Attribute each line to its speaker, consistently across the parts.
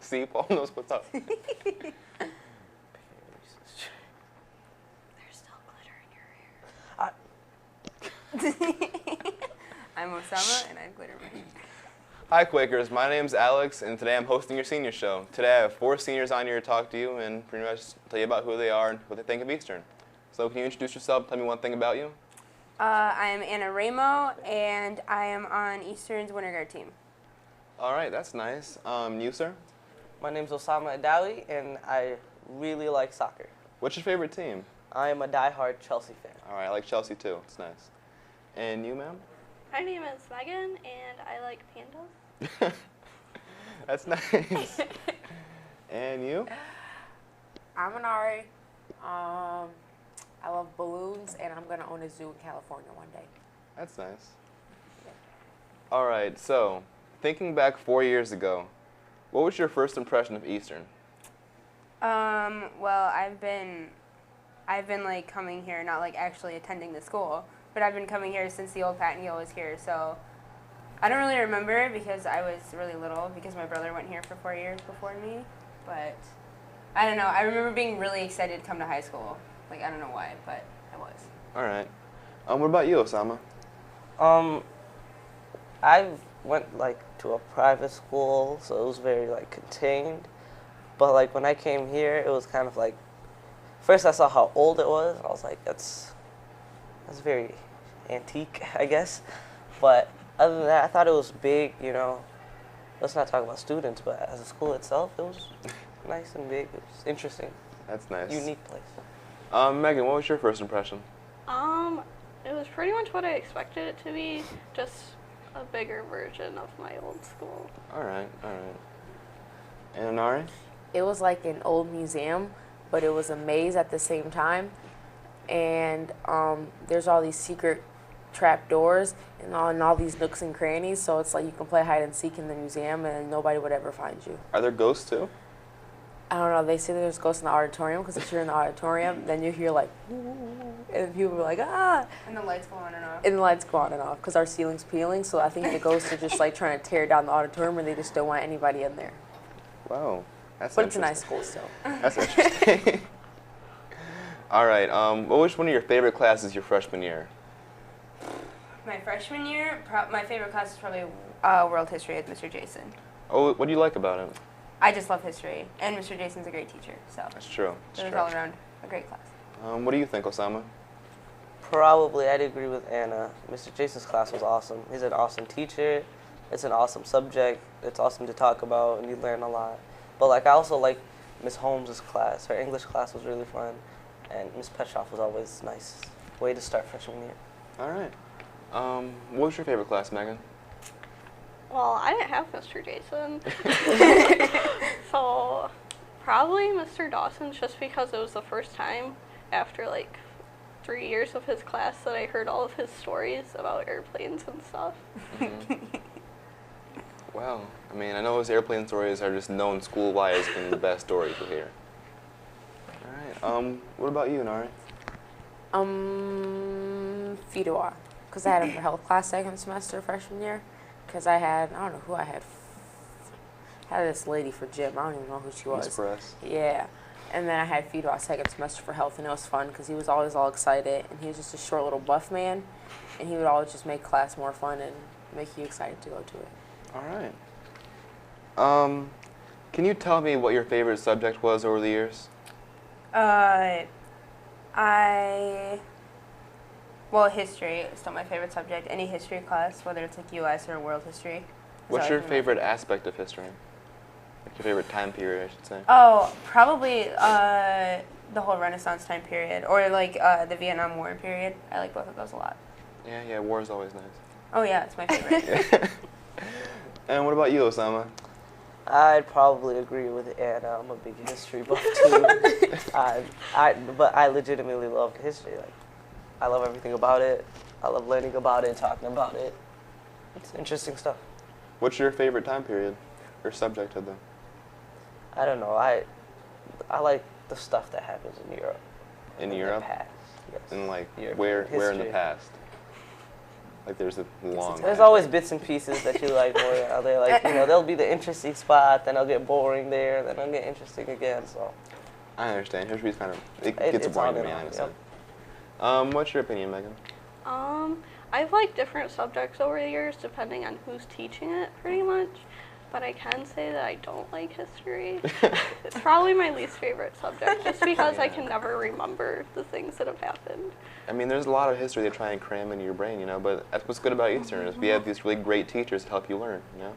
Speaker 1: See, Paul knows what's up.
Speaker 2: There's still glitter in your hair. I'm Osama, and I have glitter in my hair.
Speaker 1: Hi, Quakers. My name's Alex, and today I'm hosting your senior show. Today I have 4 seniors on here to talk to you and pretty much tell you about who they are and what they think of Eastern. So can you introduce yourself, tell me one thing about you?
Speaker 2: I am Anna Ramo, and I am on Eastern's Winter Guard team.
Speaker 1: All right, that's nice. You, sir?
Speaker 3: My name's Osama Adawi, and I really like soccer.
Speaker 1: What's your favorite team?
Speaker 3: I am a diehard Chelsea fan.
Speaker 1: All right, I like Chelsea too. It's nice. And you, ma'am?
Speaker 4: My name is Megan, and I like pandas.
Speaker 1: That's nice. And you?
Speaker 5: I'm an Ari. I love balloons, and I'm going to own a zoo in California one day.
Speaker 1: That's nice. All right, so thinking back 4 years ago, what was your first impression of Eastern?
Speaker 2: Well, I've been like coming here, not like actually attending the school, but I've been coming here since the old Pat and Gill was here. So I don't really remember because I was really little because my brother went here for 4 years before me. But I don't know. I remember being really excited to come to high school. Like, I don't know why, but I was.
Speaker 1: All right. What about you, Osama?
Speaker 3: I went like to a private school, so it was very like contained. But like when I came here, it was kind of like, first I saw how old it was, and I was like, that's very antique, I guess. But other than that, I thought it was big, you know. Let's not talk about students, but as a school itself, it was nice and big. It was interesting,
Speaker 1: That's nice.
Speaker 3: unique place.
Speaker 1: Megan, what was your first impression?
Speaker 4: It was pretty much what I expected it to be, just a bigger version of my old school.
Speaker 1: All right, all right. And Anari?
Speaker 5: It was like an old museum, but it was a maze at the same time. And there's all these secret trap doors and all these nooks and crannies, so it's like you can play hide and seek in the museum and nobody would ever find you.
Speaker 1: Are there ghosts too?
Speaker 5: I don't know, they say there's ghosts in the auditorium, because if you're in the auditorium, then you hear like, and people are like, ah,
Speaker 2: And the lights go on and off.
Speaker 5: and the lights go on and off, because our ceiling's peeling, so I think the ghosts are just like trying to tear down the auditorium, and they just don't want anybody in there.
Speaker 1: Wow, that's
Speaker 5: But it's a nice
Speaker 1: interesting.
Speaker 5: school still.
Speaker 1: That's interesting. All right. What was one of your favorite classes your freshman year?
Speaker 2: My freshman year, my favorite class is probably World History with Mr. Jason.
Speaker 1: Oh, what do you like about it?
Speaker 2: I just love history, and Mr. Jason's a great teacher, so
Speaker 1: That's true.
Speaker 2: it was all around a great class.
Speaker 1: What do you think, Osama?
Speaker 3: Probably, I'd agree with Anna. Mr. Jason's class was awesome. He's an awesome teacher. It's an awesome subject. It's awesome to talk about, and you learn a lot. But like, I also like Miss Holmes' class. Her English class was really fun, and Miss Petroff was always nice. Way to start freshman year.
Speaker 1: All right. What was your favorite class, Megan?
Speaker 4: Well, I didn't have Mr. Jason. So probably Mr. Dawson's, just because it was the first time after like 3 years of his class that I heard all of his stories about airplanes and stuff.
Speaker 1: Wow. I mean, I know his airplane stories are just known school-wide as being the best stories to hear. All right. What about you, Nari?
Speaker 5: FEDOR, because I had a health class second semester freshman year, because I don't know who I had. I had this lady for gym. I don't even know who she was.
Speaker 1: Miss Press.
Speaker 5: Yeah. And then I had FEDOR second semester for health, and it was fun because he was always all excited, and he was just a short little buff man, and he would always just make class more fun and make you excited to go to it.
Speaker 1: All right. Can you tell me what your favorite subject was over the years?
Speaker 2: Well, history is still my favorite subject. Any history class, whether it's like U.S. or world history.
Speaker 1: What's
Speaker 2: So
Speaker 1: your
Speaker 2: I can
Speaker 1: favorite aspect of history? Like your favorite time period, I should say.
Speaker 2: Oh, probably the whole Renaissance time period, or like the Vietnam War period. I like both of those a lot.
Speaker 1: Yeah, war is always nice.
Speaker 2: Oh yeah, it's my favorite.
Speaker 1: And what about you, Osama?
Speaker 3: I'd probably agree with Anna. I'm a big history buff too. But I legitimately love history. Like, I love everything about it. I love learning about it, talking about it. It's interesting stuff.
Speaker 1: What's your favorite time period or subject of them?
Speaker 3: I don't know. I like the stuff that happens in Europe.
Speaker 1: In
Speaker 3: the
Speaker 1: Europe?
Speaker 3: past. Yes.
Speaker 1: And like
Speaker 3: European
Speaker 1: where in the
Speaker 3: history.
Speaker 1: past? Like there's a long.
Speaker 3: There's always bits and pieces that you like more than other. Like, you know, there'll be the interesting spot, then it'll get boring there, then it'll get interesting again. So
Speaker 1: I understand. History's kind of it gets
Speaker 3: it's
Speaker 1: boring
Speaker 3: on
Speaker 1: to
Speaker 3: and
Speaker 1: me,
Speaker 3: off,
Speaker 1: honestly.
Speaker 3: yep.
Speaker 1: What's your opinion, Megan?
Speaker 4: I've liked different subjects over the years depending on who's teaching it, pretty much. But I can say that I don't like history. It's probably my least favorite subject, just because I can never remember the things that have happened.
Speaker 1: I mean, there's a lot of history they try and cram into your brain, you know, but that's what's good about Eastern is we have these really great teachers to help you learn, you know?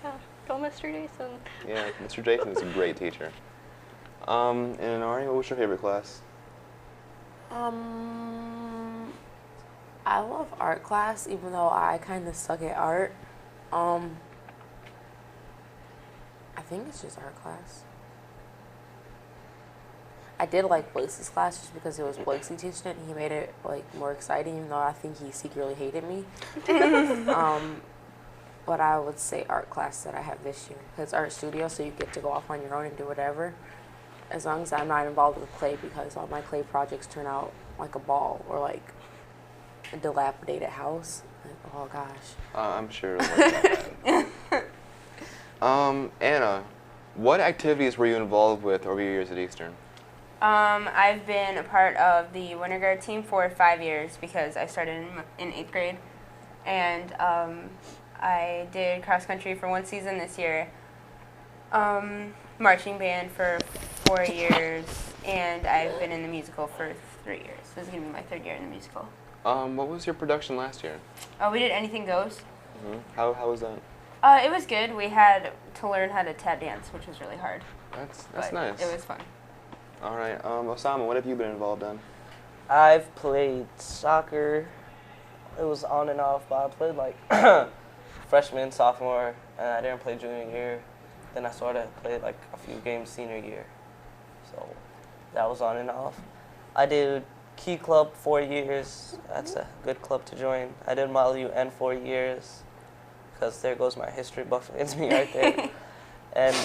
Speaker 4: Yeah, go Mr. Jason.
Speaker 1: Yeah, Mr. Jason is a great teacher. And Ari, what was your favorite class?
Speaker 5: I love art class, even though I kind of suck at art. I think it's just art class. I did like Blake's class just because it was Blake's teaching it, and he made it like more exciting, even though I think he secretly hated me. But I would say art class that I have this year, because art studio, so you get to go off on your own and do whatever, as long as I'm not involved with clay, because all my clay projects turn out like a ball or like a dilapidated house. Like, oh gosh.
Speaker 1: I'm sure. Like Anna, what activities were you involved with over your years at Eastern?
Speaker 2: I've been a part of the Winter Guard team for 5 years because I started in 8th grade, and I did cross country for 1 season this year, marching band for 4 years, and I've been in the musical for 3 years. This is going to be my 3rd year in the musical.
Speaker 1: What was your production last year?
Speaker 2: Oh, we did Anything Goes.
Speaker 1: Mm-hmm. How was that?
Speaker 2: It was good. We had to learn how to tap dance, which was really hard.
Speaker 1: That's
Speaker 2: but
Speaker 1: nice.
Speaker 2: It was fun.
Speaker 1: All right, Osama, what have you been involved in?
Speaker 3: I've played soccer. It was on and off, but I played like freshman, sophomore, and I didn't play junior year. Then I sort of played like a few games senior year. So that was on and off. I did Key Club 4 years. That's a good club to join. I did Model UN 4 years, because there goes my history buff against me right there. And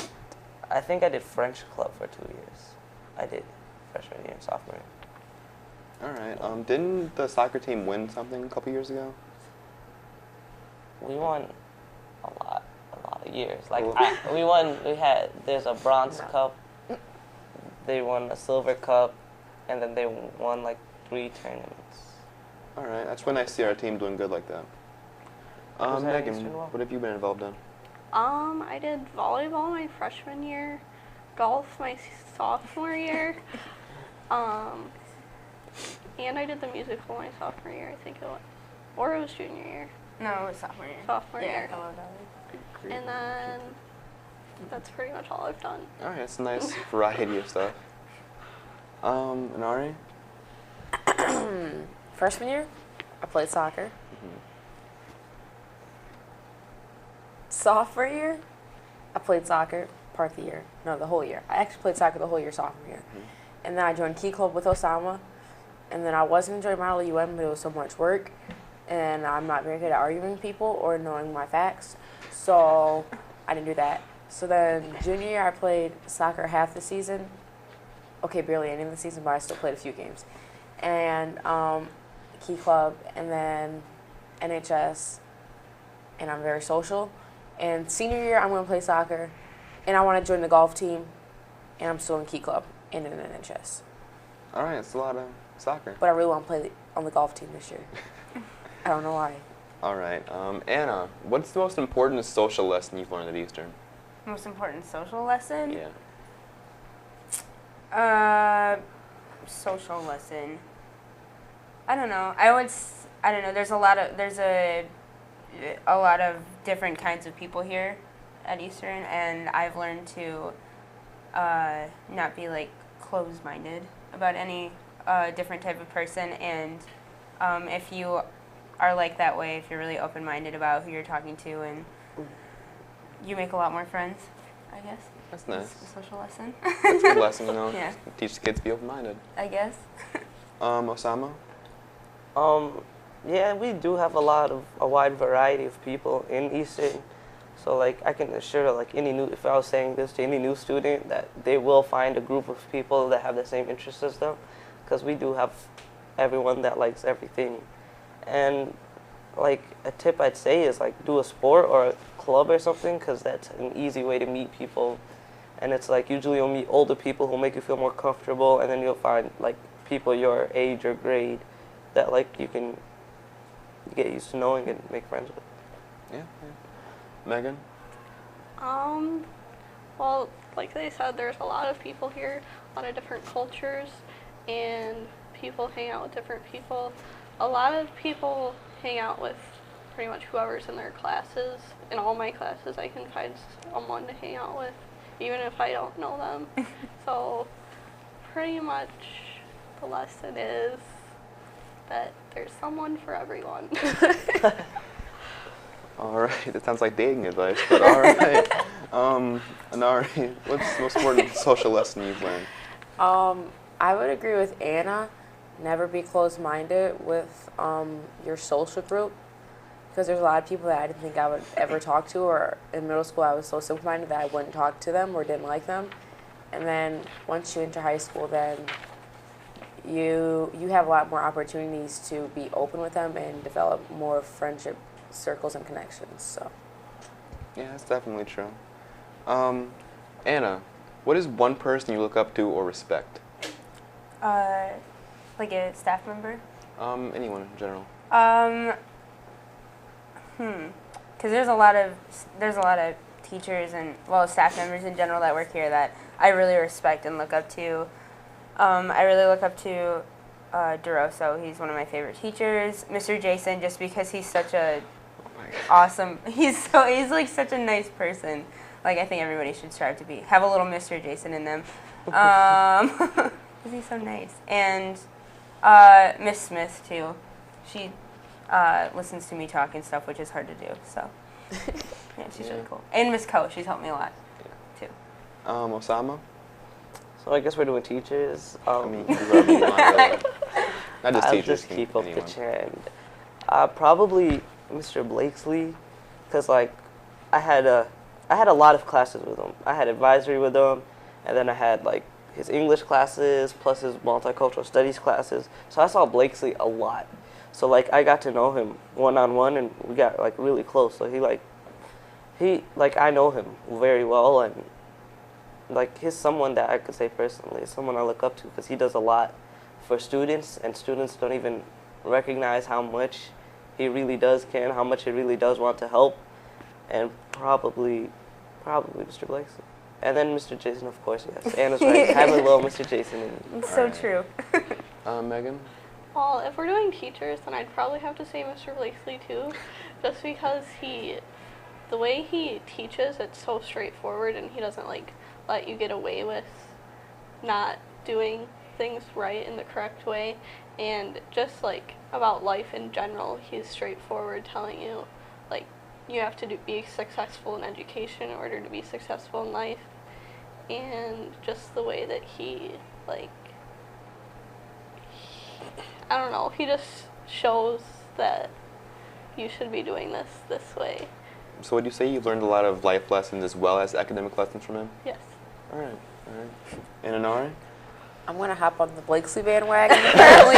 Speaker 3: I think I did French Club for 2 years. I did freshman year and sophomore year.
Speaker 1: All right. Didn't the soccer team win something a couple years ago?
Speaker 3: We won a lot of years. Like
Speaker 1: Well-
Speaker 3: there's a bronze cup, they won a silver cup, and then they won like 3 tournaments.
Speaker 1: All right, that's when I see our team doing good like that.
Speaker 3: Was that
Speaker 1: Megan,
Speaker 3: Eastern Wall?
Speaker 1: what have you been involved in?
Speaker 4: I did volleyball my freshman year, golf my sophomore year, and I did the musical my sophomore year, I think it was. Or it was junior year.
Speaker 2: No, it was sophomore year.
Speaker 4: Sophomore
Speaker 2: Yeah,
Speaker 4: year.
Speaker 2: I love that.
Speaker 4: And then that's pretty much all I've done.
Speaker 1: All right, it's a nice variety of stuff. And Ari?
Speaker 5: Freshman year, I played soccer.
Speaker 1: Mm-hmm.
Speaker 5: Sophomore year, I played soccer part of the year. No, the whole year. I actually played soccer the whole year sophomore year.
Speaker 1: Mm-hmm.
Speaker 5: And then I joined Key Club with Osama. And then I wasn't enjoying Model UN, but it was so much work. And I'm not very good at arguing with people or knowing my facts. So I didn't do that. So then junior year, I played soccer half the season. Okay, barely any of the season, but I still played a few games. And Key Club, and then NHS, and I'm very social. And senior year, I'm going to play soccer, and I want to join the golf team, and I'm still in Key Club and in NHS.
Speaker 1: All right, it's a lot of soccer.
Speaker 5: But I really want to play on the golf team this year. I don't know why.
Speaker 1: All right, Anna, what's the most important social lesson you've learned at Eastern?
Speaker 2: Most important social lesson?
Speaker 1: Yeah.
Speaker 2: Social lesson. I don't know. I don't know. There's a lot of different kinds of people here at Eastern, and I've learned to not be like closed-minded about any different type of person, and if you are like that way, if you're really open-minded about who you're talking to, and you make a lot more friends, I guess.
Speaker 1: That's nice.
Speaker 2: It's a social lesson.
Speaker 1: That's a good lesson, you know.
Speaker 2: Yeah.
Speaker 1: Teach the kids to be open-minded.
Speaker 2: I guess.
Speaker 1: Osama?
Speaker 3: Yeah, we do have a wide variety of people in Eastern. So like I can assure like if I was saying this to any new student, that they will find a group of people that have the same interests as them, because we do have everyone that likes everything. And like a tip I'd say is like do a sport or a club or something, because that's an easy way to meet people. And it's like usually you'll meet older people who'll make you feel more comfortable, and then you'll find like people your age or grade that like you can get used to knowing and make friends with.
Speaker 1: Yeah. Megan?
Speaker 4: Well, like they said, there's a lot of people here, a lot of different cultures, and people hang out with different people. A lot of people hang out with pretty much whoever's in their classes. In all my classes, I can find someone to hang out with, even if I don't know them. So pretty much the lesson is that there's someone for everyone.
Speaker 1: All right, that sounds like dating advice, but all right. Anari, what's the most important social lesson you've learned?
Speaker 5: I would agree with Anna. Never be closed-minded with your social group, because there's a lot of people that I didn't think I would ever talk to, or in middle school I was so simple-minded that I wouldn't talk to them or didn't like them. And then once you enter high school, then you have a lot more opportunities to be open with them and develop more friendship circles and connections. So
Speaker 1: Yeah, that's definitely true. Anna, what is one person you look up to or respect?
Speaker 2: Like a staff member.
Speaker 1: Anyone in general.
Speaker 2: Because there's a lot of teachers and staff members in general that work here that I really respect and look up to. I really look up to DeRosso. He's one of my favorite teachers. Mr. Jason, just because he's such a awesome. He's like such a nice person. Like I think everybody should strive to have a little Mr. Jason in them. Because he's so nice. And Miss Smith too. She listens to me talk and stuff, which is hard to do. So yeah, she's really cool. And Miss Ko, she's helped me a lot too.
Speaker 1: Osama?
Speaker 3: So I guess we're doing teachers.
Speaker 1: I mean, whoever you want, really. Not just
Speaker 3: I'll
Speaker 1: teachers.
Speaker 3: just keep up the
Speaker 1: anyone.
Speaker 3: trend. Probably Mr. Blakesley, because like I had a lot of classes with him. I had advisory with him, and then I had like his English classes plus his multicultural studies classes. So I saw Blakesley a lot. So like I got to know him one-on-one, and we got like really close. So he I know him very well, and like he's someone that I could say personally, someone I look up to, because he does a lot for students, and students don't even recognize how much he really does care and how much he really does want to help. And probably Mr. Blakesley. And then Mr. Jason, of course, yes. Anna's right. Have a little Mr. Jason in you.
Speaker 2: It's so
Speaker 1: Alright.
Speaker 2: true.
Speaker 1: Megan?
Speaker 4: Well, if we're doing teachers, then I'd probably have to say Mr. Blakesley too, just because the way he teaches, it's so straightforward, and he doesn't like let you get away with not doing things right in the correct way. And just like about life in general, he's straightforward, telling you like you have to be successful in education in order to be successful in life. And just the way that he I don't know, he just shows that you should be doing this way.
Speaker 1: So would you say you've learned a lot of life lessons as well as academic lessons from him?
Speaker 4: Yes.
Speaker 1: All right. And Anari?
Speaker 5: I'm gonna hop on the Blakesley bandwagon apparently.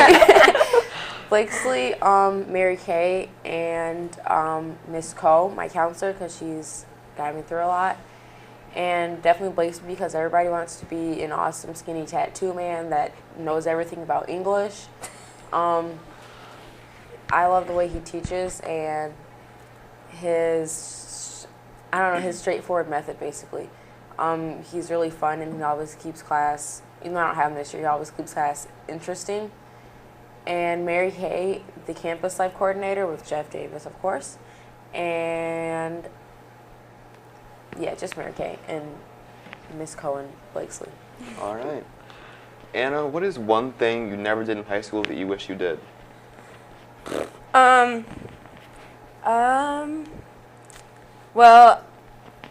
Speaker 5: Blakesley, Mary Kay, and Miss Ko, my counselor, because she's guided me through a lot. And definitely Blakesley, because everybody wants to be an awesome skinny tattoo man that knows everything about English. I love the way he teaches and his straightforward method, basically. He's really fun, and he always keeps class, even though I don't have him this year, he always keeps class interesting. And Mary Kay, the campus life coordinator with Jeff Davis, of course. And yeah, just Mary Kay and Miss Cohen Blakesley.
Speaker 1: All right. Anna, what is one thing you never did in high school that you wish you did?
Speaker 2: Well,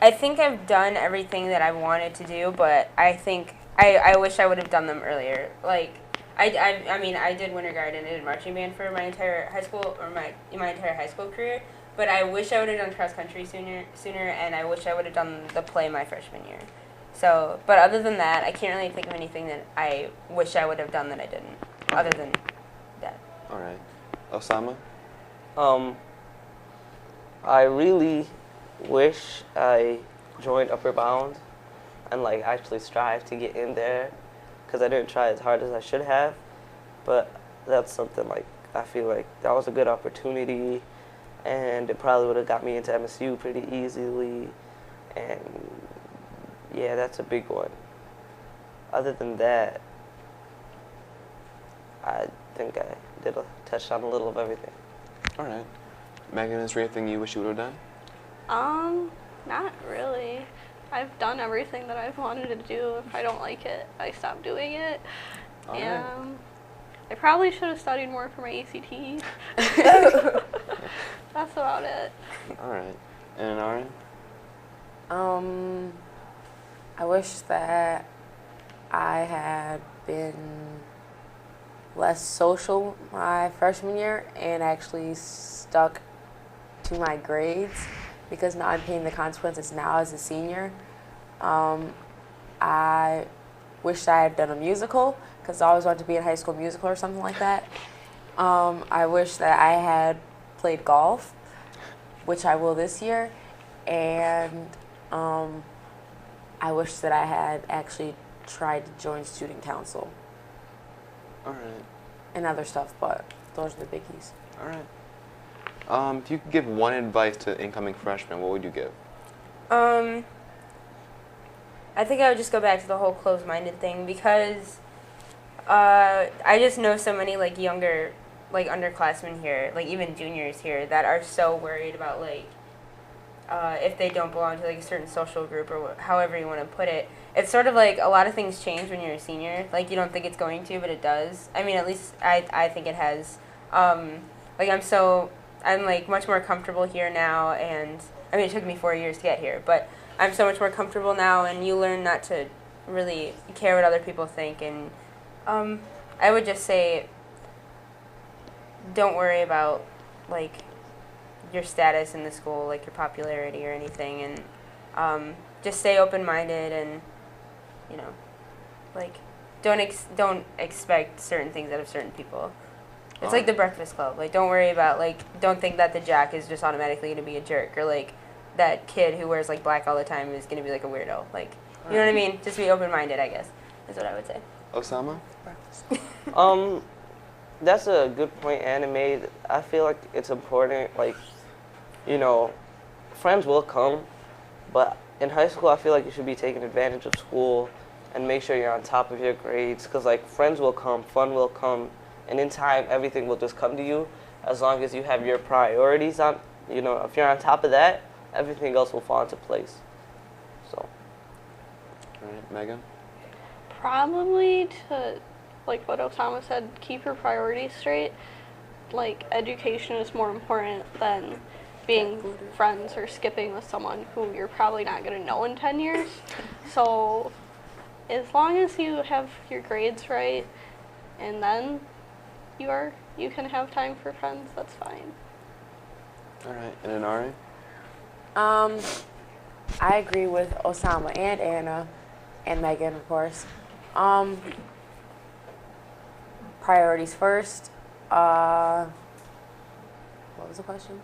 Speaker 2: I think I've done everything that I wanted to do, but I think I wish I would have done them earlier. Like, I mean, I did winter guard and I did marching band for my entire high school, or my entire high school career, but I wish I would have done cross country sooner, and I wish I would have done the play my freshman year. So, but other than that, I can't really think of anything that I wish I would have done that I didn't, other than that.
Speaker 1: All right. Osama?
Speaker 3: I really wish I joined Upper Bound and like actually strive to get in there because I didn't try as hard as I should have. But that's something like I feel like that was a good opportunity, and it probably would have got me into MSU pretty easily. And yeah, that's a big one. Other than that, I think I touched on a little of everything.
Speaker 1: All right. Megan, is there anything you wish you would have done?
Speaker 4: Not really. I've done everything that I've wanted to do. If I don't like it, I stop doing it.
Speaker 1: All right.
Speaker 4: And I probably should have studied more for my ACT. That's about it.
Speaker 1: All right. And Ari?
Speaker 5: I wish that I had been less social my freshman year and actually stuck to my grades because now I'm paying the consequences now as a senior. I wish I had done a musical because I always wanted to be in High School Musical or something like that. I wish that I had played golf, which I will this year, and I wish that I had actually tried to join student council
Speaker 1: All right.
Speaker 5: and other stuff, but those are the biggies.
Speaker 1: All right. If you could give one advice to incoming freshmen, what would you give?
Speaker 2: I think I would just go back to the whole closed-minded thing because I just know so many like younger, like underclassmen here, like even juniors here, that are so worried about like if they don't belong to like a certain social group or however you want to put it. It's sort of like a lot of things change when you're a senior. Like you don't think it's going to, but it does. I mean, at least I think it has. Like I'm like much more comfortable here now, and I mean it took me 4 years to get here, but I'm so much more comfortable now, and you learn not to really care what other people think. And I would just say, don't worry about like your status in the school, like your popularity or anything, and just stay open-minded, and you know, like don't expect certain things out of certain people. It's like the Breakfast Club. Like, don't worry about don't think that the jock is just automatically going to be a jerk, or like that kid who wears like black all the time is going to be like a weirdo. Like, you know what I mean? Just be open-minded, I guess, is what I would say.
Speaker 1: Osama?
Speaker 3: That's a good point Anna made. I feel like it's important, like, you know, friends will come, but in high school I feel like you should be taking advantage of school and make sure you're on top of your grades, because like friends will come, fun will come, and in time everything will just come to you as long as you have your priorities on, you know, if you're on top of that, everything else will fall into place. So.
Speaker 1: All right, Megan?
Speaker 4: Probably to, like what Osama said, keep your priorities straight. Like, education is more important than being friends or skipping with someone who you're probably not going to know in 10 years. So, as long as you have your grades right, and then you can have time for friends, that's fine.
Speaker 1: All right, and then Ari?
Speaker 5: I agree with Osama and Anna and Megan, of course. Priorities first. What was the question?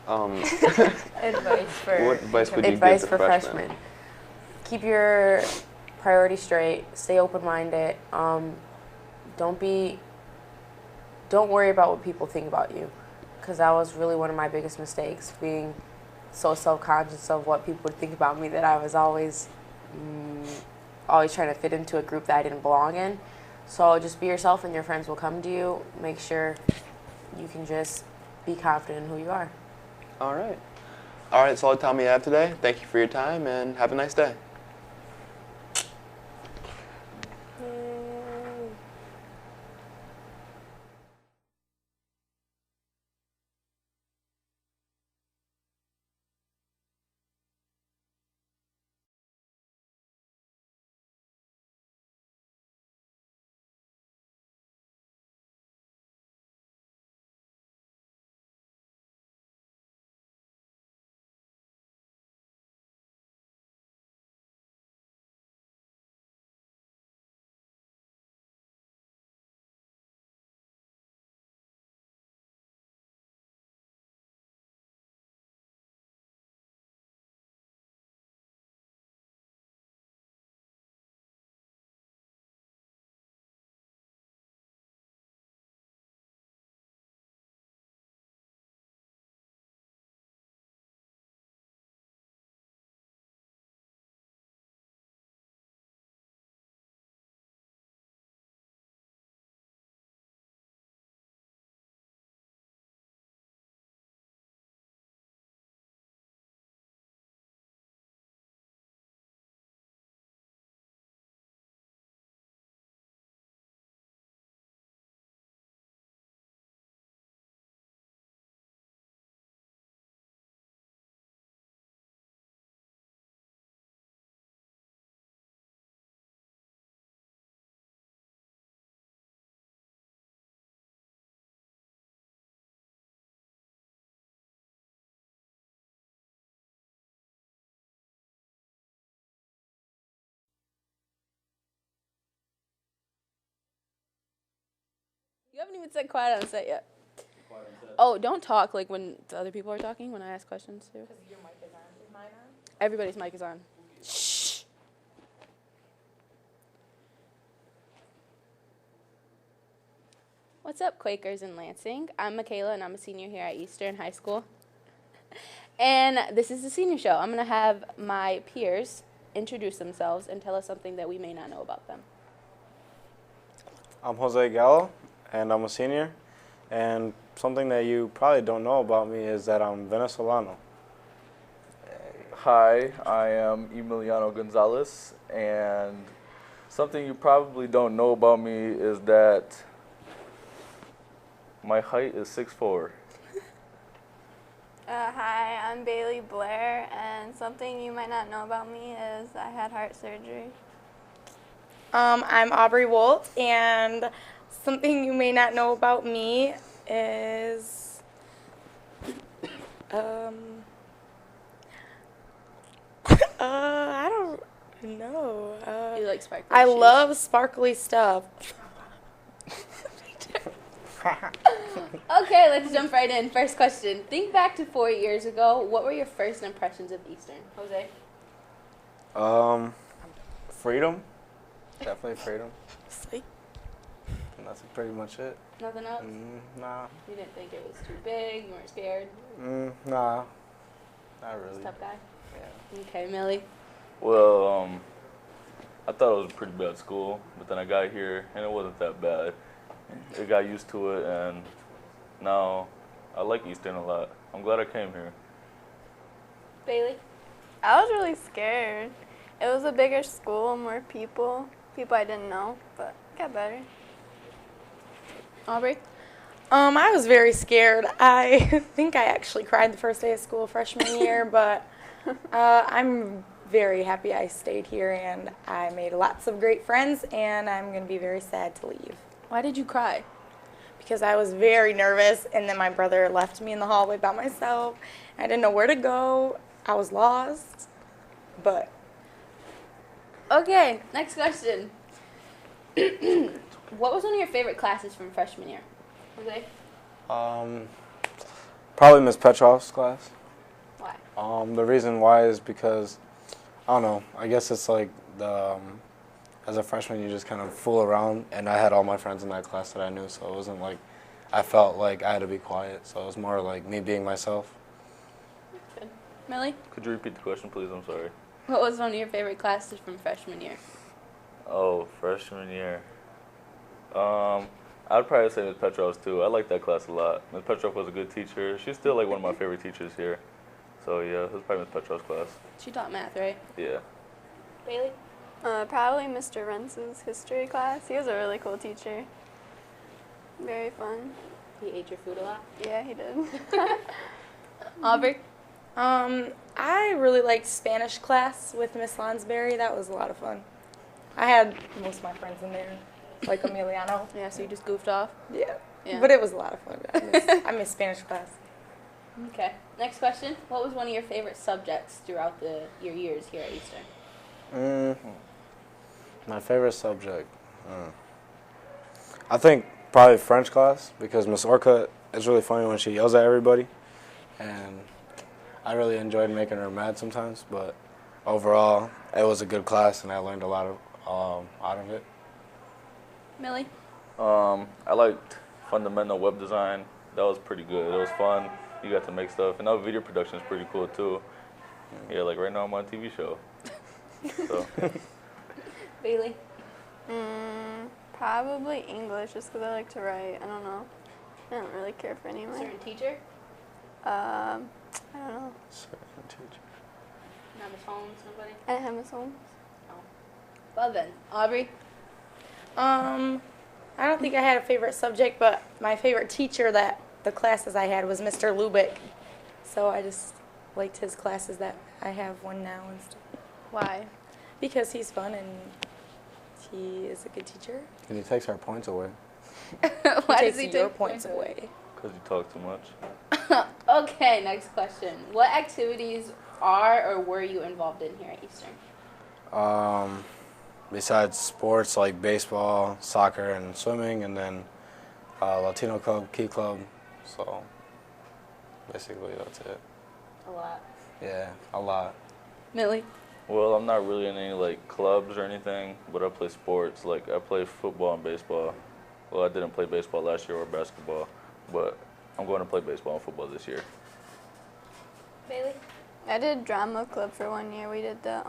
Speaker 2: Advice for
Speaker 1: What advice would you
Speaker 5: Advice
Speaker 1: give
Speaker 5: for
Speaker 1: to freshmen?
Speaker 5: freshmen. Keep your priorities straight. Stay open-minded. Don't worry about what people think about you, because that was really one of my biggest mistakes, being so self-conscious of what people would think about me, that I was always trying to fit into a group that I didn't belong in. So just be yourself, and your friends will come to you. Make sure you can just be confident in who you are.
Speaker 1: All right. All right, that's all the time we have today. Thank you for your time, and have a nice day.
Speaker 6: You haven't even said quiet on set yet. Oh, don't talk like when the other people are talking when I ask questions too.
Speaker 5: Because your mic is on. Is mine on?
Speaker 6: Everybody's mic is on. Shh. What's up, Quakers in Lansing? I'm Michaela, and I'm a senior here at Eastern High School. And this is the senior show. I'm going to have my peers introduce themselves and tell us something that we may not know about them.
Speaker 7: I'm Jose Gallo, and I'm a senior. And something that you probably don't know about me is that I'm Venezolano.
Speaker 8: Hi, I am Emiliano Gonzalez, and something you probably don't know about me is that my height is 6'4".
Speaker 9: Hi, I'm Bailey Blair, and something you might not know about me is I had heart surgery.
Speaker 10: I'm Aubrey Wolt, and something you may not know about me is I don't know.
Speaker 6: You like sparkly
Speaker 10: I
Speaker 6: shoes?
Speaker 10: love sparkly stuff.
Speaker 6: Okay, let's jump right in. First question. Think back to 4 years ago. What were your first impressions of Eastern? Jose?
Speaker 7: Freedom. Definitely freedom.
Speaker 10: Sleep.
Speaker 7: And that's pretty much it.
Speaker 6: Nothing else?
Speaker 7: Nah.
Speaker 6: You didn't think it was too big? You weren't scared?
Speaker 7: Nah. Not really.
Speaker 6: Tough guy?
Speaker 7: Yeah.
Speaker 6: Okay, Millie?
Speaker 8: Well, I thought it was a pretty bad school, but then I got here and it wasn't that bad. I got used to it, and now I like Eastern a lot. I'm glad I came here.
Speaker 6: Bailey?
Speaker 9: I was really scared. It was a bigger school, more people I didn't know, but it got better.
Speaker 6: Aubrey?
Speaker 10: I was very scared. I think I actually cried the first day of school freshman year, but I'm very happy I stayed here, and I made lots of great friends, and I'm going to be very sad to leave.
Speaker 6: Why did you cry?
Speaker 10: Because I was very nervous, and then my brother left me in the hallway by myself. I didn't know where to go. I was lost, but...
Speaker 6: Okay, next question. What was one of your favorite classes from freshman year? Jose?
Speaker 7: Probably Miss Petrov's class.
Speaker 6: Why?
Speaker 7: The reason why is because, I don't know, I guess it's like as a freshman you just kind of fool around, and I had all my friends in that class that I knew, so it wasn't like I felt like I had to be quiet, so it was more like me being myself.
Speaker 6: Good. Millie?
Speaker 8: Could you repeat the question, please? I'm sorry.
Speaker 6: What was one of your favorite classes from freshman year?
Speaker 8: Oh, freshman year. I'd probably say Ms. Petrov's too. I like that class a lot. Ms. Petrov was a good teacher. She's still like one of my favorite teachers here. So yeah, it was probably Ms. Petrov's class.
Speaker 6: She taught math, right?
Speaker 8: Yeah.
Speaker 6: Bailey?
Speaker 9: Probably Mr. Rentz's history class. He was a really cool teacher. Very fun.
Speaker 6: He ate your food a lot?
Speaker 9: Yeah, he did.
Speaker 6: Aubrey?
Speaker 10: I really liked Spanish class with Miss Lonsberry. That was a lot of fun. I had most of my friends in there, like Emiliano.
Speaker 6: Yeah, so you just goofed off?
Speaker 10: Yeah.
Speaker 6: Yeah.
Speaker 10: But it was a lot of fun. I miss Spanish class.
Speaker 6: Okay. Next question. What was one of your favorite subjects throughout your years here at Eastern?
Speaker 7: My favorite subject? I think probably French class, because Miss Orcutt is really funny when she yells at everybody. And I really enjoyed making her mad sometimes, but overall, it was a good class, and I learned a lot out of it.
Speaker 6: Millie?
Speaker 8: I liked fundamental web design. That was pretty good. It was fun. You got to make stuff, and now video production is pretty cool too. Yeah, like right now I'm on a TV show. So.
Speaker 6: Bailey?
Speaker 9: Probably English, just because I like to write. I don't know. I don't really care for any of mine.
Speaker 6: Certain teacher?
Speaker 9: I don't know.
Speaker 7: Certain teacher.
Speaker 6: Not Miss Holmes, somebody?
Speaker 9: I didn't have Miss Holmes.
Speaker 6: Well then. Aubrey?
Speaker 10: I don't think I had a favorite subject, but my favorite teacher that the classes I had was Mr. Lubick. So I just liked his classes that I have one now and stuff.
Speaker 6: Why?
Speaker 10: Because he's fun and he is a good teacher.
Speaker 7: And he takes our points away.
Speaker 6: Why
Speaker 10: he
Speaker 6: does
Speaker 10: takes
Speaker 6: he
Speaker 10: your
Speaker 6: take
Speaker 10: points away.
Speaker 8: Because you talk too much.
Speaker 6: Okay, next question. What activities are or were you involved in here at Eastern?
Speaker 7: Besides sports like baseball, soccer, and swimming, and then Latino Club, Key Club. So basically, that's it.
Speaker 6: A lot.
Speaker 7: Yeah, a lot.
Speaker 6: Millie?
Speaker 8: Well, I'm not really in any like clubs or anything, but I play sports. Like I play football and baseball. Well, I didn't play baseball last year or basketball, but I'm going to play baseball and football this year.
Speaker 6: Bailey?
Speaker 9: I did drama club for 1 year. We did the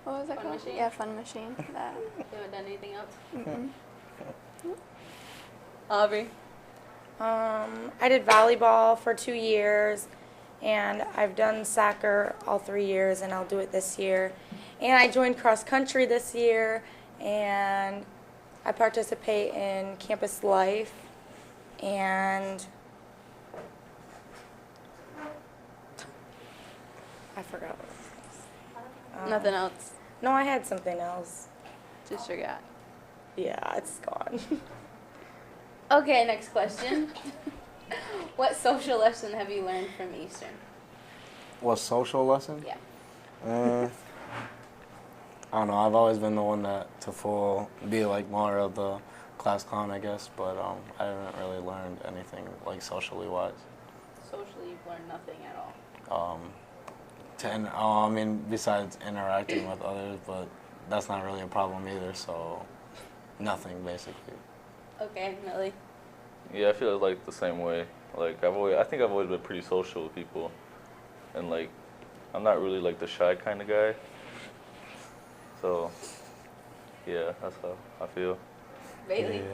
Speaker 9: what was that
Speaker 6: Fun
Speaker 9: called?
Speaker 6: machine?
Speaker 9: Yeah, fun machine. That.
Speaker 6: You haven't done anything else?
Speaker 9: Mm-mm.
Speaker 6: Aubrey?
Speaker 10: I did volleyball for 2 years, and I've done soccer all 3 years, and I'll do it this year. And I joined cross country this year, and I participate in campus life, and I forgot.
Speaker 6: Nothing else.
Speaker 10: No, I had something else.
Speaker 6: Just forgot.
Speaker 10: Yeah, it's gone.
Speaker 6: Okay, next question. What social lesson have you learned from Eastern?
Speaker 7: What social lesson?
Speaker 6: Yeah.
Speaker 7: I don't know. I've always been the one be like more of the class clown, I guess. But I haven't really learned anything like socially wise.
Speaker 6: Socially, you've learned nothing at all.
Speaker 7: I mean, besides interacting with others, but that's not really a problem either. So nothing basically.
Speaker 6: Okay, Millie.
Speaker 8: Yeah, I feel like the same way. Like I think I've always been pretty social with people, and like I'm not really like the shy kind of guy. So yeah, that's how I feel.
Speaker 6: Bailey.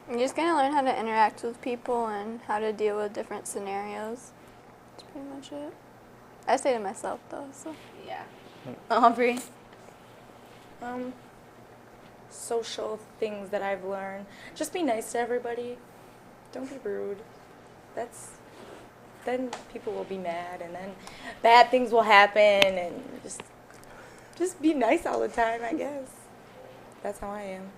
Speaker 9: You're just gonna learn how to interact with people and how to deal with different scenarios. That's pretty much it. I stay to myself though, so.
Speaker 6: Yeah. Aubrey.
Speaker 10: Social things that I've learned. Just be nice to everybody. Don't be rude. Then people will be mad, and then bad things will happen, and just be nice all the time, I guess. That's how I am.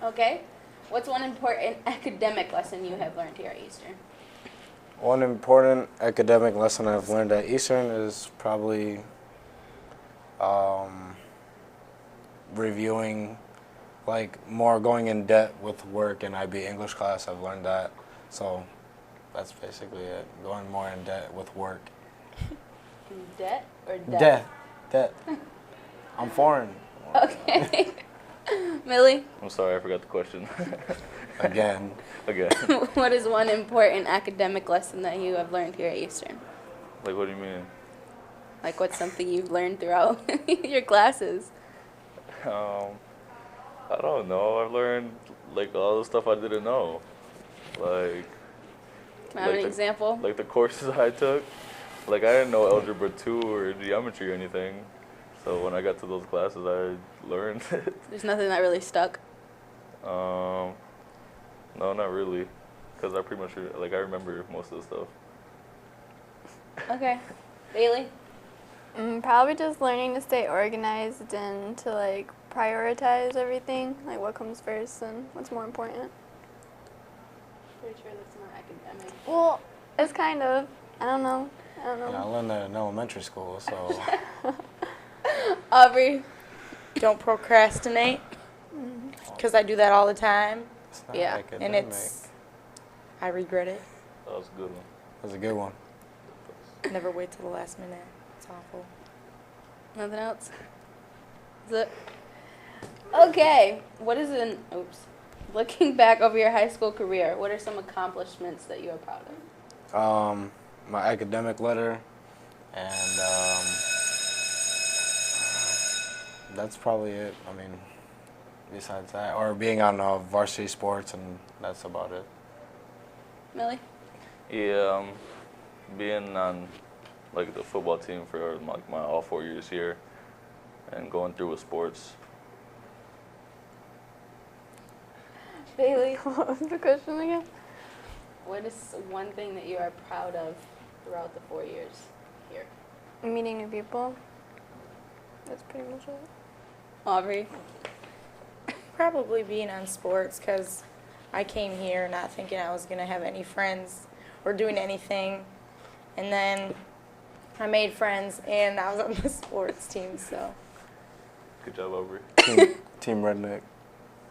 Speaker 6: Okay. What's one important academic lesson you have learned here at Eastern?
Speaker 7: One important academic lesson I've learned at Eastern is probably reviewing, like more going in debt with work in IB English class. I've learned that. So that's basically it. Going more in debt with work.
Speaker 6: In debt or debt?
Speaker 7: Debt. I'm foreign.
Speaker 6: Okay. Millie?
Speaker 8: I'm sorry, I forgot the question.
Speaker 7: Again.
Speaker 6: What is one important academic lesson that you have learned here at Eastern?
Speaker 8: Like, what do you mean?
Speaker 6: Like, what's something you've learned throughout your classes?
Speaker 8: I don't know. I've learned like all the stuff I didn't know. Like,
Speaker 6: Can I have an
Speaker 8: the,
Speaker 6: example?
Speaker 8: Like the courses I took. Like I didn't know algebra 2 or geometry or anything. So when I got to those classes, I learned it.
Speaker 6: There's nothing that really stuck.
Speaker 8: No, not really, because I pretty much I remember most of the stuff.
Speaker 6: Okay, Bailey.
Speaker 9: Probably just learning to stay organized and to like prioritize everything, like what comes first and what's more important.
Speaker 6: Pretty sure that's not academic.
Speaker 9: Well, it's kind of. I don't know.
Speaker 7: Yeah, I learned that in elementary school, so.
Speaker 6: Aubrey.
Speaker 10: Don't procrastinate, because I do that all the time,
Speaker 7: It's not
Speaker 6: Yeah.
Speaker 7: academic.
Speaker 10: and I regret it.
Speaker 8: That was a good one.
Speaker 7: That's a good one.
Speaker 10: Never wait till the last minute. It's awful.
Speaker 6: Nothing else? Is it? Okay. Looking back over your high school career, what are some accomplishments that you are proud of?
Speaker 7: My academic letter, and that's probably it. I mean, besides that, or being on varsity sports, and that's about it.
Speaker 6: Millie?
Speaker 8: Yeah, being on like the football team for like my all 4 years here, and going through with sports.
Speaker 6: Bailey?
Speaker 9: What was the question again?
Speaker 6: What is one thing that you are proud of throughout the 4 years here?
Speaker 9: Meeting new people. That's pretty much it.
Speaker 6: Aubrey?
Speaker 10: Probably being on sports, because I came here not thinking I was going to have any friends or doing anything. And then I made friends, and I was on the sports team, so.
Speaker 8: Good job, Aubrey.
Speaker 7: Team Redneck.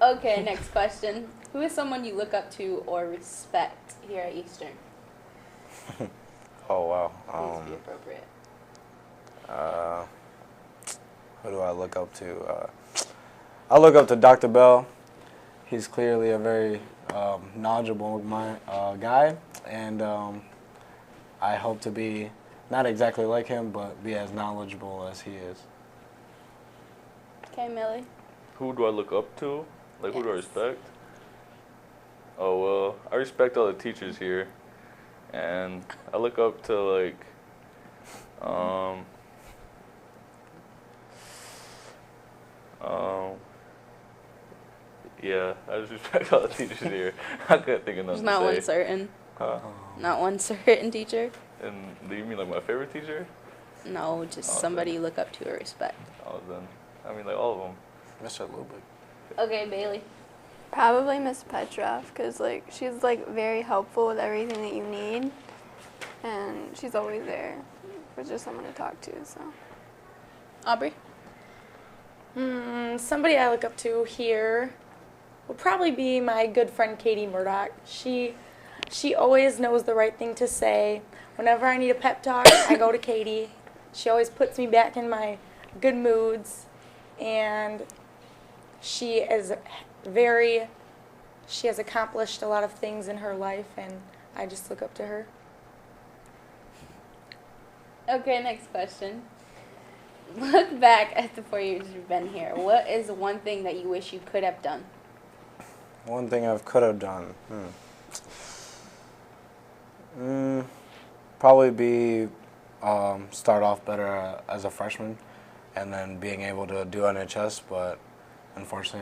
Speaker 6: Okay, next question. Who is someone you look up to or respect here at Eastern?
Speaker 7: Oh wow.
Speaker 6: Please be appropriate.
Speaker 7: Who do I look up to? I look up to Dr. Bell. He's clearly a very knowledgeable guy, and I hope to be not exactly like him, but be as knowledgeable as he is.
Speaker 6: Okay, Millie.
Speaker 8: Who do I look up to? Like, who do I
Speaker 6: Yes.
Speaker 8: respect? Oh, well, I respect all the teachers here. And I look up to, like, yeah, I just respect all the teachers here. I couldn't think of
Speaker 6: There's
Speaker 8: nothing
Speaker 6: not
Speaker 8: to
Speaker 6: one
Speaker 8: say.
Speaker 6: certain.
Speaker 8: Huh?
Speaker 6: Not one certain teacher.
Speaker 8: And do you mean, like, my favorite teacher?
Speaker 6: No, just
Speaker 8: Oh,
Speaker 6: somebody
Speaker 8: okay.
Speaker 6: you look up to or respect.
Speaker 8: Oh, then, I mean, like, all of them.
Speaker 7: Mr. Lubick.
Speaker 6: Okay, Bailey.
Speaker 9: Probably Miss Petrov, because like she's like very helpful with everything that you need, and she's always there for just someone to talk to. So
Speaker 6: Aubrey.
Speaker 10: Somebody I look up to here will probably be my good friend Katie Murdoch. She always knows the right thing to say. Whenever I need a pep talk, I go to Katie. She always puts me back in my good moods, and she has accomplished a lot of things in her life, and I just look up to her.
Speaker 6: Okay, next question. Look back at the 4 years you've been here. What is one thing that you wish you could have done?
Speaker 7: One thing I could have done. Probably be start off better as a freshman, and then being able to do NHS. But unfortunately,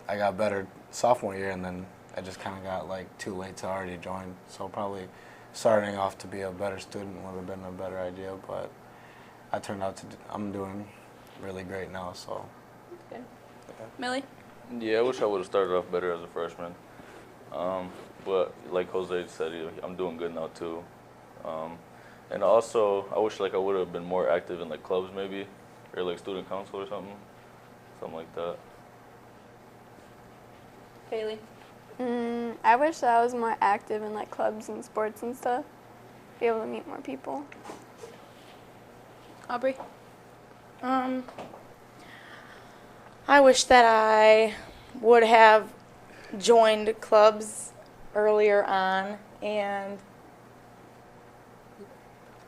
Speaker 7: I got better sophomore year, and then I just kind of got like too late to already join. So probably starting off to be a better student would have been a better idea. But I turned out I'm doing really great now. So.
Speaker 6: Good. Millie?
Speaker 8: Yeah, I wish I would have started off better as a freshman. But like Jose said, I'm doing good now too. And also, I wish like I would have been more active in like clubs maybe, or like student council or something like that.
Speaker 6: Bailey?
Speaker 9: I wish that I was more active in like clubs and sports and stuff. Be able to meet more people.
Speaker 6: Aubrey?
Speaker 10: I wish that I would have joined clubs earlier on, and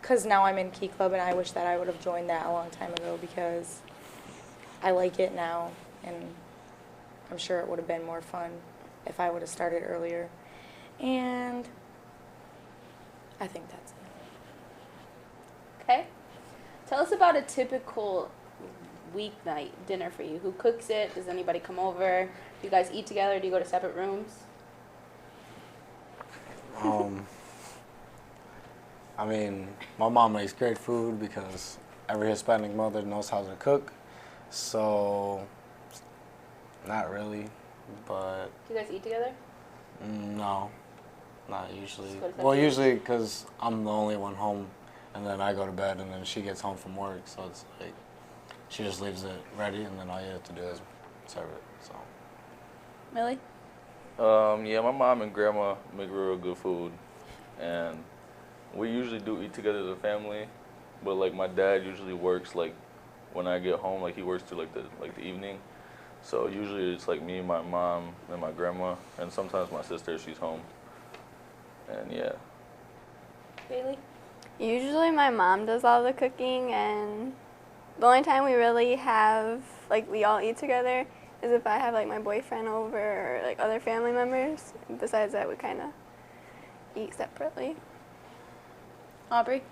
Speaker 10: because now I'm in Key Club, and I wish that I would have joined that a long time ago because I like it now, and I'm sure it would have been more fun if I would have started earlier. And I think that's it.
Speaker 6: Okay. Tell us about a typical weeknight dinner for you. Who cooks it? Does anybody come over? Do you guys eat together? Do you go to separate rooms?
Speaker 7: I mean, my mom makes great food because every Hispanic mother knows how to cook. So, not really, but
Speaker 6: Do you guys eat together?
Speaker 7: no, not usually.
Speaker 6: Just go to
Speaker 7: Well,
Speaker 6: separate
Speaker 7: usually because I'm the only one home, and then I go to bed, and then she gets home from work, so it's like she just leaves it ready, and then all you have to do is serve it. So.
Speaker 6: Millie?
Speaker 8: Yeah, my mom and grandma make real good food, and we usually do eat together as a family. But like my dad usually works like when I get home, like he works till like the evening. So usually it's like me, my mom, and my grandma, and sometimes my sister if she's home. And yeah.
Speaker 6: Bailey?
Speaker 9: Usually my mom does all the cooking, and the only time we really have, like, we all eat together is if I have, like, my boyfriend over or, like, other family members. Besides that, we kind of eat separately.
Speaker 6: Aubrey?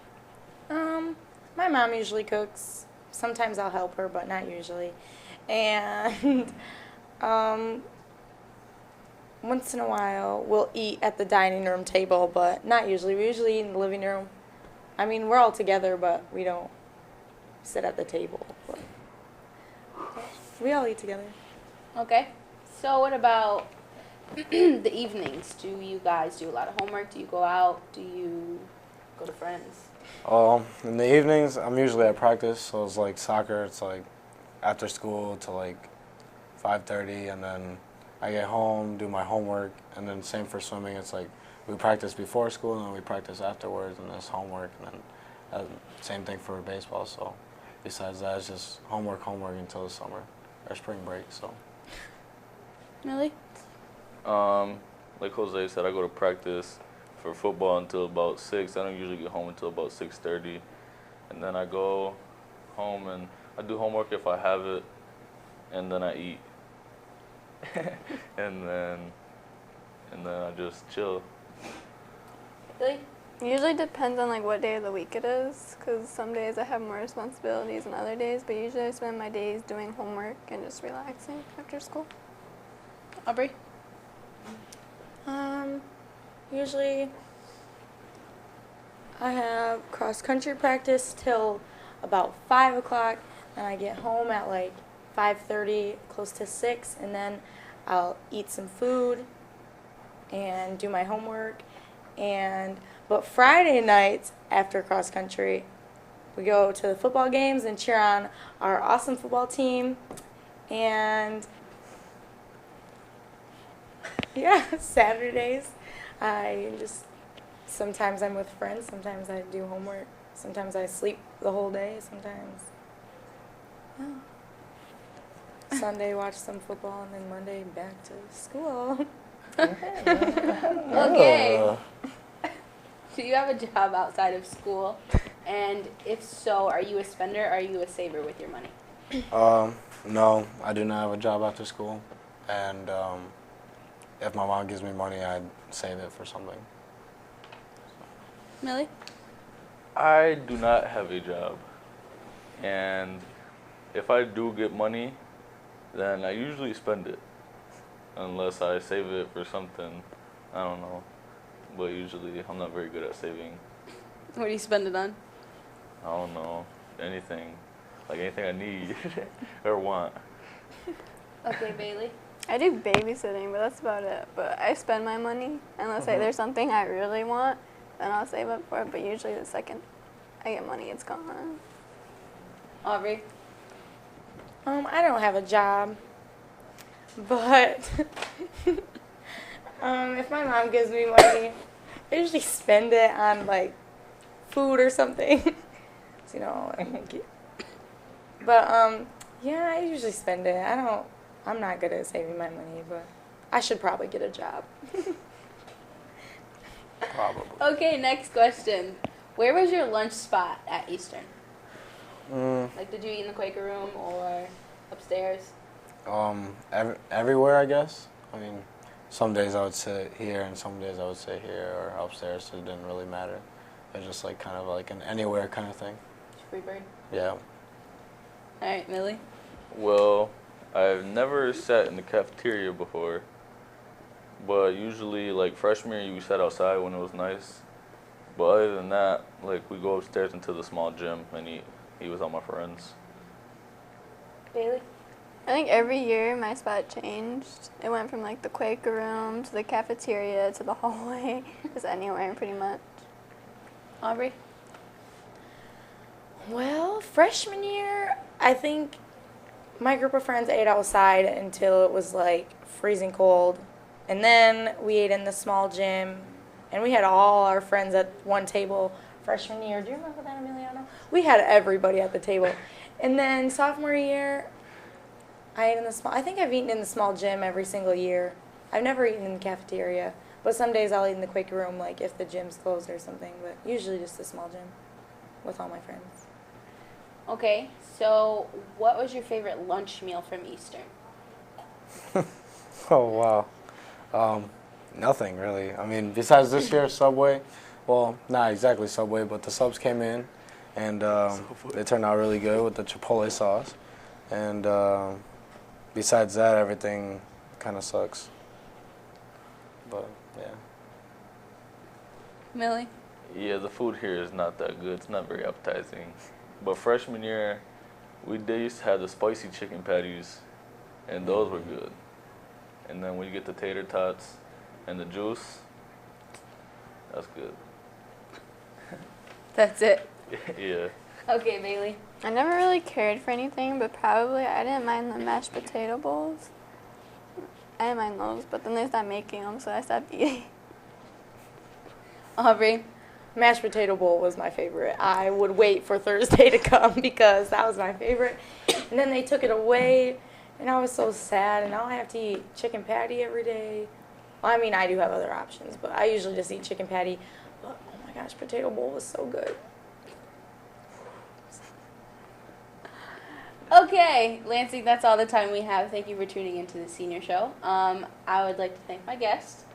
Speaker 10: My mom usually cooks. Sometimes I'll help her, but not usually. And once in a while, we'll eat at the dining room table, but not usually. We usually eat in the living room. I mean, we're all together, but we don't sit at the table. But we all eat together.
Speaker 6: Okay. So what about the evenings? Do you guys do a lot of homework? Do you go out? Do you go to friends?
Speaker 7: In the evenings, I'm usually at practice, so it's like soccer. It's like after school to like 5:30, and then I get home, do my homework, and then same for swimming. It's like we practice before school, and then we practice afterwards, and there's homework, and then same thing for baseball. So besides that, it's just homework until the summer or spring break. So.
Speaker 6: Millie?
Speaker 8: Like Jose said, I go to practice for football until about 6. I don't usually get home until about 6:30, and then I go home and I do homework if I have it, and then I eat, and then I just chill.
Speaker 6: Really?
Speaker 9: Usually depends on like what day of the week it is, because some days I have more responsibilities than other days, but usually I spend my days doing homework and just relaxing after school.
Speaker 6: Aubrey?
Speaker 10: Usually I have cross-country practice till about 5 o'clock, and I get home at like 5:30, close to 6, and then I'll eat some food and do my homework. But Friday nights after cross-country, we go to the football games and cheer on our awesome football team. And yeah, Saturdays, sometimes I'm with friends, sometimes I do homework, sometimes I sleep the whole day, sometimes Sunday watch some football, and then Monday back to school.
Speaker 6: Okay. Do you have a job outside of school? And if so, are you a spender or are you a saver with your money?
Speaker 7: No, I do not have a job after school, and if my mom gives me money, I'd save it for something.
Speaker 6: Millie?
Speaker 8: I do not have a job, and if I do get money, then I usually spend it, unless I save it for something, I don't know, but usually I'm not very good at saving.
Speaker 6: What do you spend it on?
Speaker 8: I don't know, anything I need or want.
Speaker 6: Okay, Bailey?
Speaker 9: I do babysitting, but that's about it. But I spend my money unless there's something I really want, then I'll save up for it. But usually the second I get money, it's gone.
Speaker 6: Aubrey?
Speaker 10: I don't have a job, but if my mom gives me money, I usually spend it on like food or something. So, but yeah, I usually spend it. I'm not good at saving my money, but I should probably get a job.
Speaker 7: Probably.
Speaker 6: Okay, next question. Where was your lunch spot at Eastern? Like, did you eat in the Quaker room or upstairs?
Speaker 7: Everywhere, I guess. I mean, some days I would sit here, and some days I would sit here or upstairs, so it didn't really matter. It was just like kind of like an anywhere kind of thing.
Speaker 6: Free bird.
Speaker 7: Yeah.
Speaker 6: All right, Millie?
Speaker 8: Well, I've never sat in the cafeteria before, but usually like freshman year we sat outside when it was nice. But other than that, like we go upstairs into the small gym and eat with all my friends.
Speaker 6: Bailey?
Speaker 9: I think every year my spot changed. It went from like the Quaker room to the cafeteria to the hallway, just anywhere pretty much.
Speaker 6: Aubrey?
Speaker 10: Well, freshman year, I think my group of friends ate outside until it was like freezing cold. And then we ate in the small gym, and we had all our friends at one table freshman year. Do you remember that, Emiliano? We had everybody at the table. And then sophomore year, I think I've eaten in the small gym every single year. I've never eaten in the cafeteria, but some days I'll eat in the Quaker room, like if the gym's closed or something, but usually just the small gym with all my friends.
Speaker 6: Okay, so what was your favorite lunch meal from Eastern?
Speaker 7: Oh, wow. Nothing, really. I mean, besides this year, Subway. Well, not exactly Subway, but the subs came in, and they turned out really good with the Chipotle sauce. And besides that, everything kind of sucks. But, yeah.
Speaker 6: Millie?
Speaker 8: Yeah, the food here is not that good. It's not very appetizing. But freshman year, they used to have the spicy chicken patties, and those were good. And then when you get the tater tots and the juice, that's good.
Speaker 6: That's it.
Speaker 8: Yeah.
Speaker 6: Okay, Bailey.
Speaker 9: I never really cared for anything, but probably I didn't mind the mashed potato bowls. I didn't mind those, but then they stopped making them, so I stopped eating.
Speaker 6: Aubrey.
Speaker 10: Mashed potato bowl was my favorite. I would wait for Thursday to come because that was my favorite. And then they took it away, and I was so sad. And now I have to eat chicken patty every day. Well, I mean, I do have other options, but I usually just eat chicken patty. But oh my gosh, potato bowl was so good.
Speaker 6: Okay, Lansing, that's all the time we have. Thank you for tuning into the senior show. I would like to thank my guests.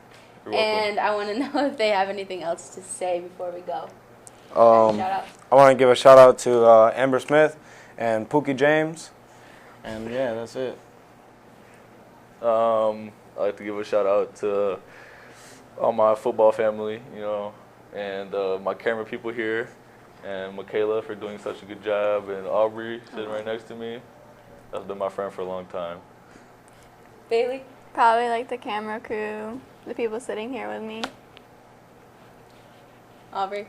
Speaker 8: You're welcome.
Speaker 6: And I want to know if they have anything else to say before we go. Shout out.
Speaker 7: I want to give a shout out to Amber Smith and Pookie James. And yeah, that's it.
Speaker 8: I'd like to give a shout out to all my football family, you know, and my camera people here, and Michaela for doing such a good job, and Aubrey sitting right next to me. That's been my friend for a long time.
Speaker 6: Bailey?
Speaker 9: Probably like the camera crew, the people sitting here with me.
Speaker 6: Aubrey?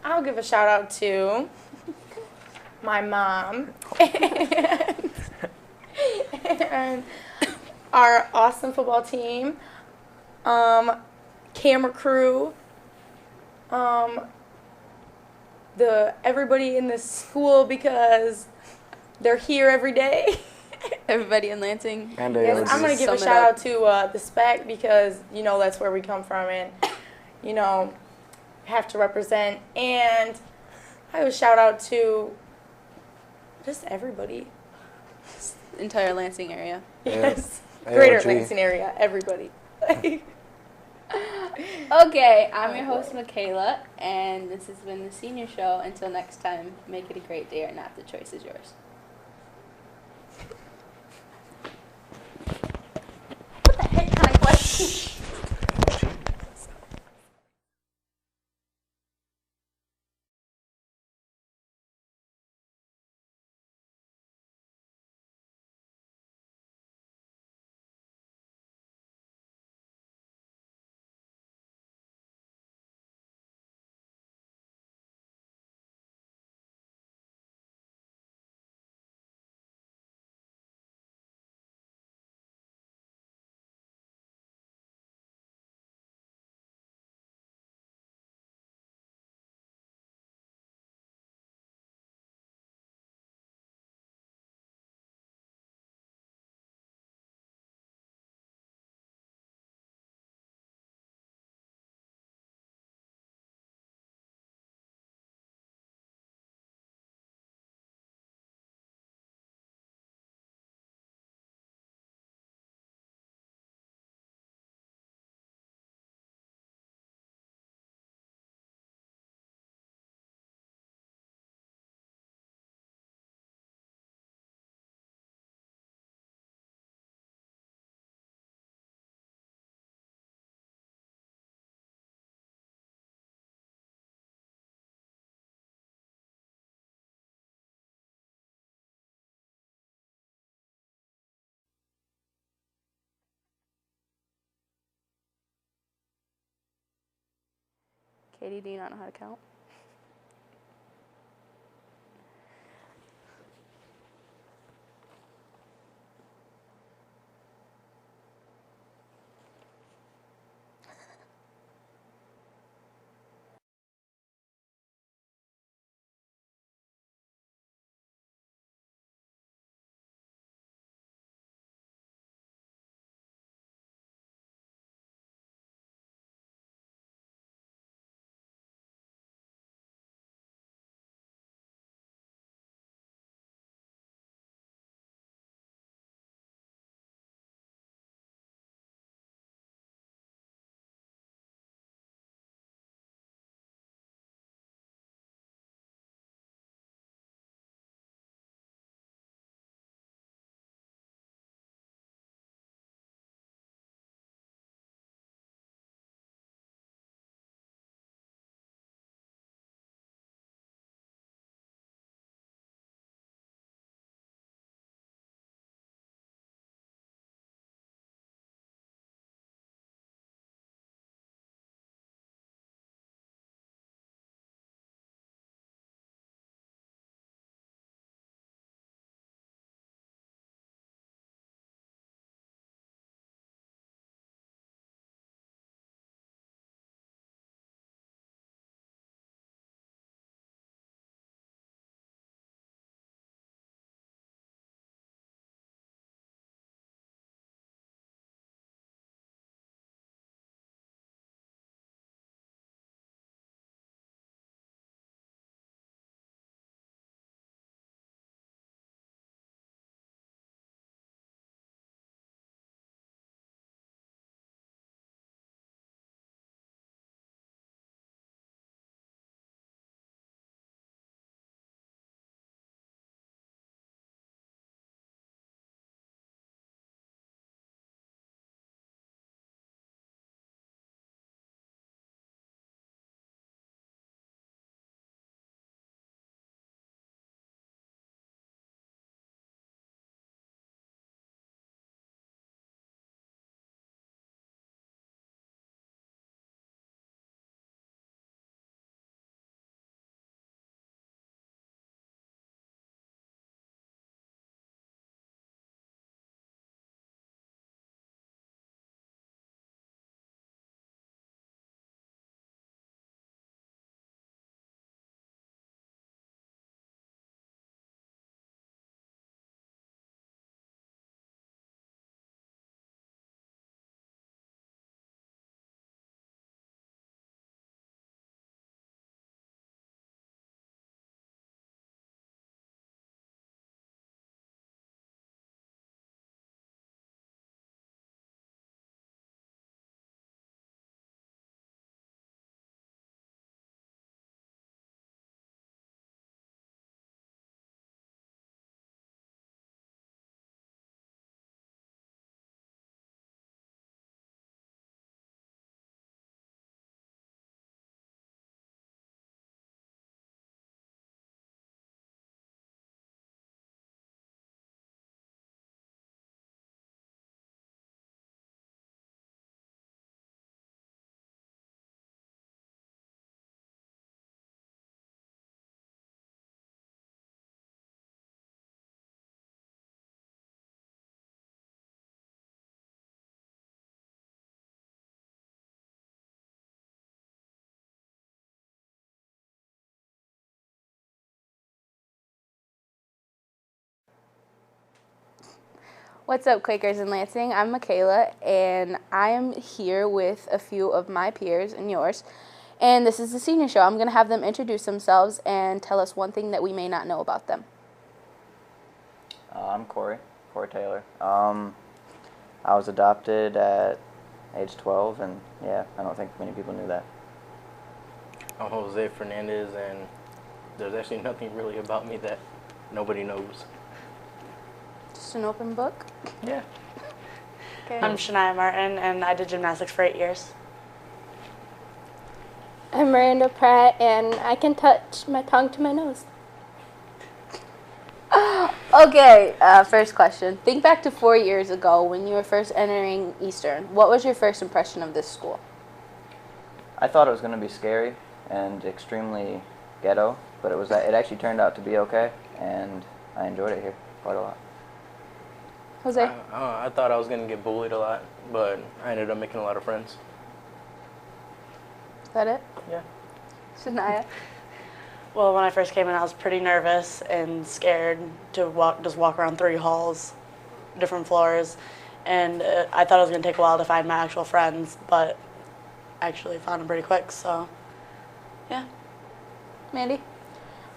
Speaker 10: I'll give a shout out to my mom and our awesome football team, camera crew, everybody in the school because they're here every day.
Speaker 6: Everybody in Lansing?
Speaker 7: And
Speaker 10: Yes, I'm going to give a shout out to the SPAC because, you know, that's where we come from and, you know, have to represent. And I would shout out to just everybody.
Speaker 6: Entire Lansing area.
Speaker 10: Yes.
Speaker 7: AOG.
Speaker 10: Greater Lansing area, everybody.
Speaker 6: Okay, I'm your host, Michaela, and this has been the Senior Show. Until next time, make it a great day or not. The choice is yours.
Speaker 10: What the heck kind of question?
Speaker 6: Katie, do you not know how to count? What's up, Quakers in Lansing? I'm Michaela, and I am here with a few of my peers and yours. And this is the Senior Show. I'm going to have them introduce themselves and tell us one thing that we may not know about them.
Speaker 11: I'm Corey Taylor. I was adopted at age 12, and yeah, I don't think many people knew that.
Speaker 12: I'm Jose Fernandez, and there's actually nothing really about me that nobody knows.
Speaker 6: Just an open book?
Speaker 12: Yeah.
Speaker 10: Okay. I'm Shania Martin, and I did gymnastics for 8 years.
Speaker 9: I'm Miranda Pratt, and I can touch my tongue to my nose.
Speaker 6: Okay, first question. Think back to 4 years ago when you were first entering Eastern. What was your first impression of this school?
Speaker 11: I thought it was going to be scary and extremely ghetto, but it actually turned out to be okay, and I enjoyed it here quite a lot.
Speaker 6: Jose?
Speaker 12: I thought I was going to get bullied a lot, but I ended up making a lot of friends.
Speaker 6: Is that it?
Speaker 12: Yeah.
Speaker 6: Shania?
Speaker 10: Well, when I first came in, I was pretty nervous and scared to walk around 3 halls, different floors, and I thought it was going to take a while to find my actual friends, but I actually found them pretty quick, so yeah.
Speaker 6: Mandy?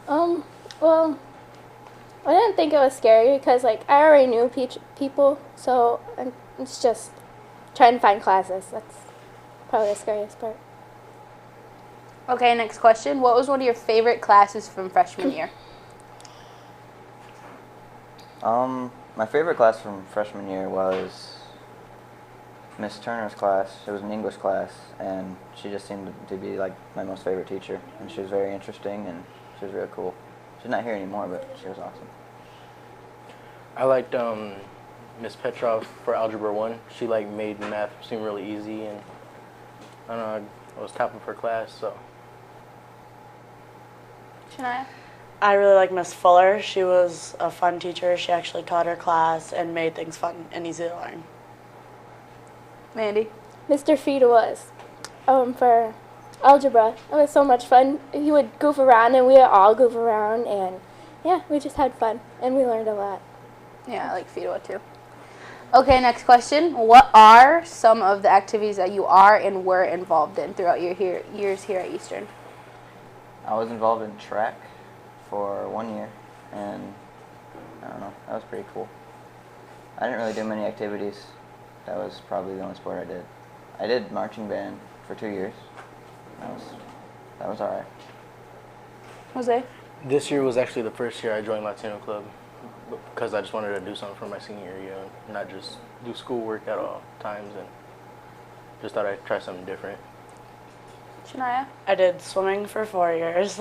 Speaker 9: Well, I didn't think it was scary because, like, I already knew people, so it's just trying to find classes. That's probably the scariest part.
Speaker 6: Okay, next question. What was one of your favorite classes from freshman year?
Speaker 11: My favorite class from freshman year was Miss Turner's class. It was an English class, and she just seemed to be like my most favorite teacher, and she was very interesting, and she was really cool. She's not here anymore, but she was awesome.
Speaker 12: I liked Miss Petrov for Algebra 1. She made math seem really easy, and I don't know, I was top of her class, so.
Speaker 6: Shania?
Speaker 10: I really like Miss Fuller. She was a fun teacher. She actually taught her class and made things fun and easy to learn.
Speaker 6: Mandy?
Speaker 9: Mr. Feed was for algebra. It was so much fun. He would goof around, and we would all goof around, and yeah, we just had fun, and we learned a lot.
Speaker 6: Yeah, I like Fidoa too. Okay, next question. What are some of the activities that you are and were involved in throughout your years here at Eastern?
Speaker 11: I was involved in track for 1 year, and I don't know, that was pretty cool. I didn't really do many activities. That was probably the only sport I did. I did marching band for 2 years. That was all right.
Speaker 6: Jose?
Speaker 12: This year was actually the first year I joined Latino Club because I just wanted to do something for my senior year, not just do schoolwork at all times, and just thought I'd try something different.
Speaker 6: Shania?
Speaker 10: I did swimming for 4 years,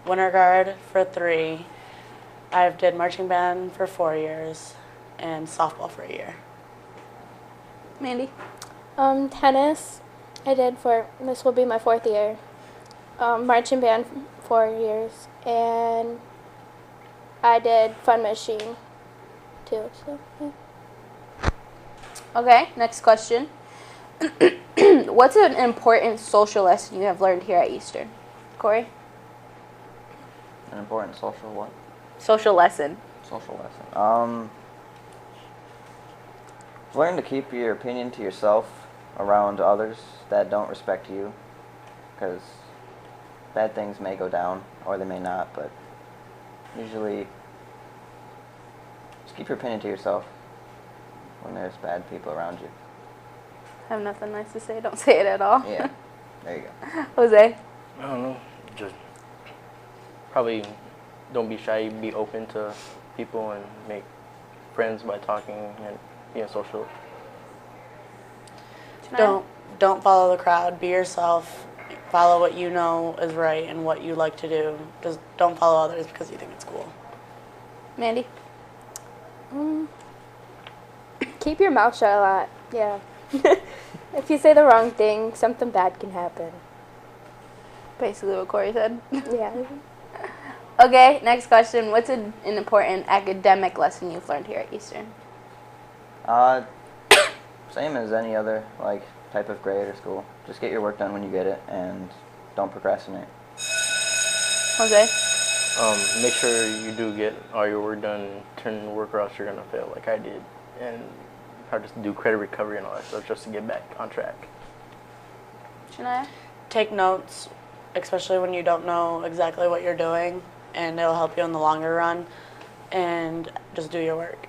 Speaker 10: winter guard for 3. I did marching band for 4 years, and softball for 1 year.
Speaker 6: Mandy?
Speaker 9: Tennis, I did this will be my 4th year. Marching band 4 years, and I did fun machine too, so yeah.
Speaker 6: Okay, next question. What's an important social lesson you have learned here at Eastern? Corey?
Speaker 11: An important social what?
Speaker 6: Social lesson.
Speaker 11: Social lesson. Learn to keep your opinion to yourself around others that don't respect you, because bad things may go down, or they may not, but usually just keep your opinion to yourself when there's bad people around you.
Speaker 6: I have nothing nice to say. Don't say it at all.
Speaker 11: Yeah, there you go.
Speaker 6: Jose?
Speaker 12: I don't know, just probably don't be shy, be open to people and make friends by talking and being social.
Speaker 10: Don't follow the crowd. Be yourself. Follow what you know is right and what you like to do. Just don't follow others because you think it's cool.
Speaker 6: Mandy?
Speaker 9: Keep your mouth shut a lot. Yeah. If you say the wrong thing, something bad can happen.
Speaker 6: Basically what Corey said.
Speaker 9: Yeah.
Speaker 6: Okay, next question. What's an important academic lesson you've learned here at Eastern?
Speaker 11: Same as any other type of grade or school. Just get your work done when you get it, and don't procrastinate.
Speaker 6: Jose?
Speaker 12: Make sure you do get all your work done, turn in the work or else you're going to fail like I did. And how to do credit recovery and all that stuff just to get back on track.
Speaker 6: Shania?
Speaker 10: Take notes, especially when you don't know exactly what you're doing, and it'll help you in the longer run. And just do your work.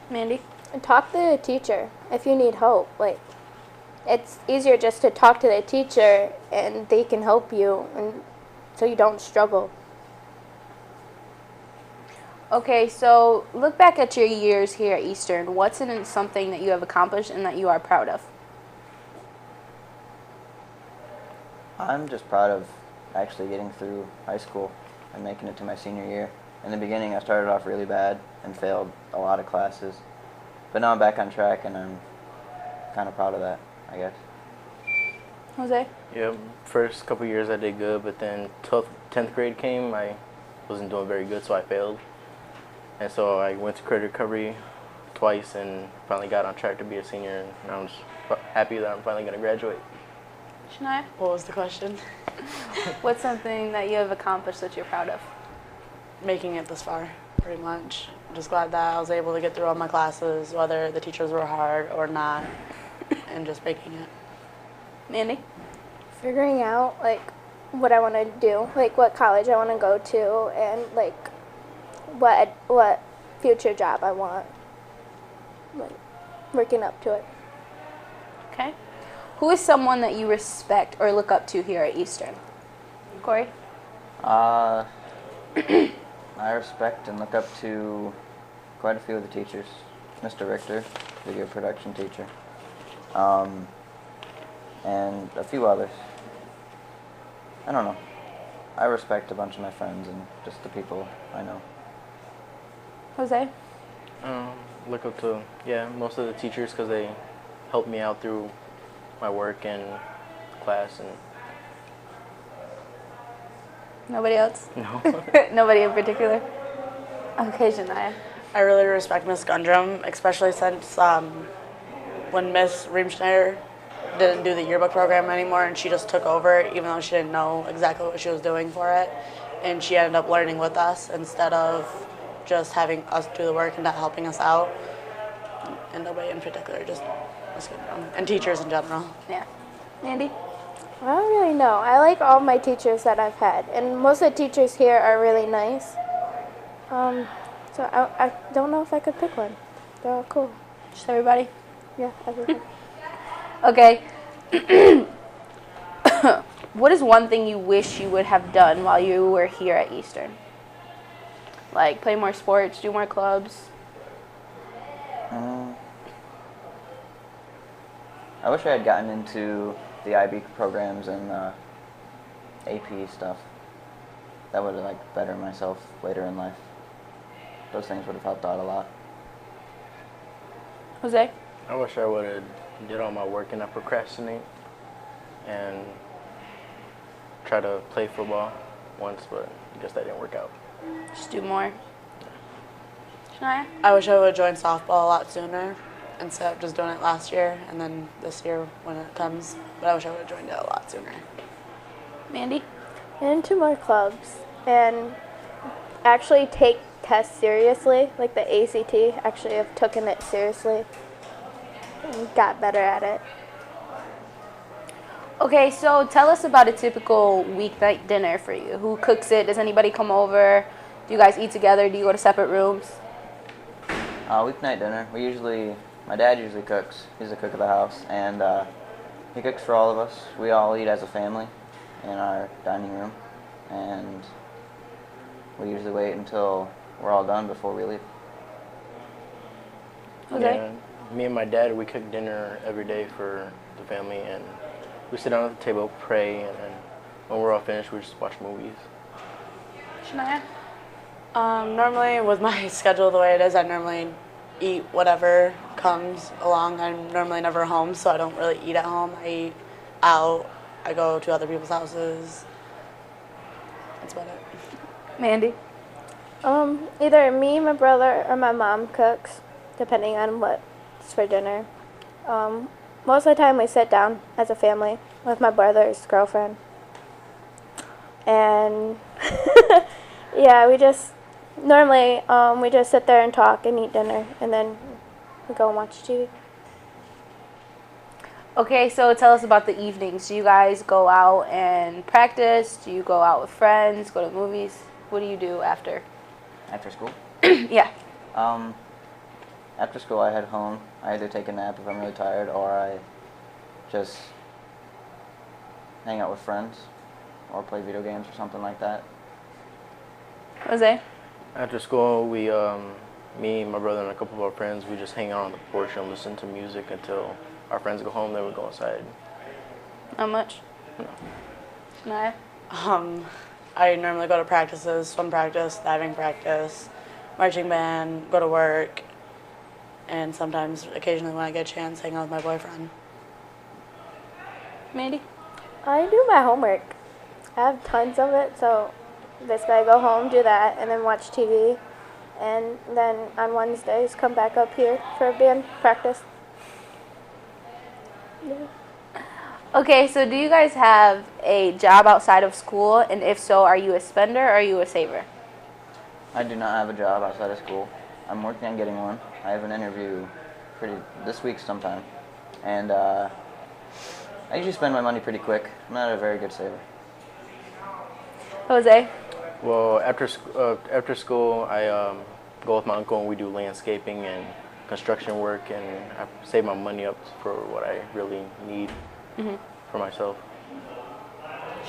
Speaker 6: Mandy?
Speaker 13: And talk to the teacher if you need help. Like, it's easier just to talk to the teacher and they can help you, and so you don't struggle.
Speaker 6: Okay, so look back at your years here at Eastern. What's in something that you have accomplished and that you are proud of?
Speaker 11: I'm just proud of actually getting through high school and making it to my senior year. In the beginning, I started off really bad and failed a lot of classes. But now I'm back on track, and I'm kind of proud of that, I guess.
Speaker 6: Jose?
Speaker 12: Yeah, first couple years I did good, but then 10th grade came, I wasn't doing very good, so I failed. And so I went to credit recovery twice and finally got on track to be a senior, and I'm just happy that I'm finally going to graduate.
Speaker 6: Shania?
Speaker 10: What was the question?
Speaker 6: What's something that you have accomplished that you're proud of?
Speaker 10: Making it this far, pretty much. I'm just glad that I was able to get through all my classes, whether the teachers were hard or not, and just making it.
Speaker 6: Mandy?
Speaker 13: Figuring out, like, what I want to do, like, what college I want to go to, and, like, what future job I want. Like, working up to it.
Speaker 6: Okay. Who is someone that you respect or look up to here at Eastern? Corey?
Speaker 11: I respect and look up to quite a few of the teachers. Mr. Richter, video production teacher, and a few others. I don't know. I respect a bunch of my friends and just the people I know.
Speaker 6: Jose?
Speaker 12: Look up to, most of the teachers because they helped me out through my work and class. And
Speaker 6: Nobody else?
Speaker 12: no.
Speaker 6: Nobody in particular? Okay, Shania.
Speaker 10: I really respect Miss Gundrum, especially since when Miss Riemschneider didn't do the yearbook program anymore, and she just took over, even though she didn't know exactly what she was doing for it. And she ended up learning with us instead of just having us do the work and not helping us out. And nobody in particular, just Miss Gundrum. And teachers in general.
Speaker 6: Yeah. Mandy?
Speaker 13: I don't really know. I like all my teachers that I've had, and most of the teachers here are really nice. So I don't know if I could pick one. They're all cool.
Speaker 6: Just everybody?
Speaker 13: Yeah, everybody.
Speaker 6: Okay. What is one thing you wish you would have done while you were here at Eastern? Like play more sports, do more clubs?
Speaker 11: I wish I had gotten into the IB programs and AP stuff. That would have better myself later in life. Those things would have helped out a lot.
Speaker 6: Jose?
Speaker 12: I wish I would have did all my work and not procrastinate and try to play football once, but I guess that didn't work out.
Speaker 6: Just do more. Shania?
Speaker 10: I wish I would have joined softball a lot sooner instead of just doing it last year and then this year when it comes. But I wish I would have joined it a lot sooner.
Speaker 6: Mandy?
Speaker 13: Get into more clubs and actually take tests seriously, like the ACT. Actually, have taken it seriously and got better at it.
Speaker 6: Okay, so tell us about a typical weeknight dinner for you. Who cooks it? Does anybody come over? Do you guys eat together? Do you go to separate rooms?
Speaker 11: Weeknight dinner, my dad usually cooks. He's the cook of the house, and he cooks for all of us. We all eat as a family in our dining room, and we usually wait until we're all done before we leave.
Speaker 6: Okay.
Speaker 12: Yeah, me and my dad, we cook dinner every day for the family, and we sit down at the table, pray, and then when we're all finished, we just watch movies.
Speaker 6: Shania?
Speaker 10: Normally, with my schedule the way it is, I normally eat whatever comes along. I'm normally never home, so I don't really eat at home. I eat out. I go to other people's houses. That's about it.
Speaker 6: Mandy?
Speaker 13: Either me, my brother, or my mom cooks, depending on what's for dinner. Most of the time we sit down as a family with my brother's girlfriend. And Yeah, we just normally we just sit there and talk and eat dinner, and then we go and watch TV.
Speaker 6: Okay, so tell us about the evenings. Do you guys go out and practice? Do you go out with friends, go to movies? What do you do after?
Speaker 11: After school?
Speaker 6: Yeah.
Speaker 11: After school, I head home. I either take a nap if I'm really tired, or I just hang out with friends, or play video games or something like that.
Speaker 6: Jose?
Speaker 12: After school, we, me, my brother, and a couple of our friends, we just hang out on the porch and listen to music until our friends go home. Then we go inside.
Speaker 6: Not much?
Speaker 12: No.
Speaker 6: Naya?
Speaker 10: I normally go to practices, swim practice, diving practice, marching band, go to work, and sometimes, occasionally when I get a chance, hang out with my boyfriend.
Speaker 6: Mandy?
Speaker 13: I do my homework. I have tons of it, so basically I go home, do that, and then watch TV. And then on Wednesdays, come back up here for band practice. Yeah.
Speaker 6: Okay, so do you guys have a job outside of school? And if so, are you a spender or are you a saver?
Speaker 11: I do not have a job outside of school. I'm working on getting one. I have an interview this week sometime. And I usually spend my money pretty quick. I'm not a very good saver.
Speaker 6: Jose?
Speaker 12: Well, after school, I go with my uncle and we do landscaping and construction work, and I save my money up for what I really need for myself.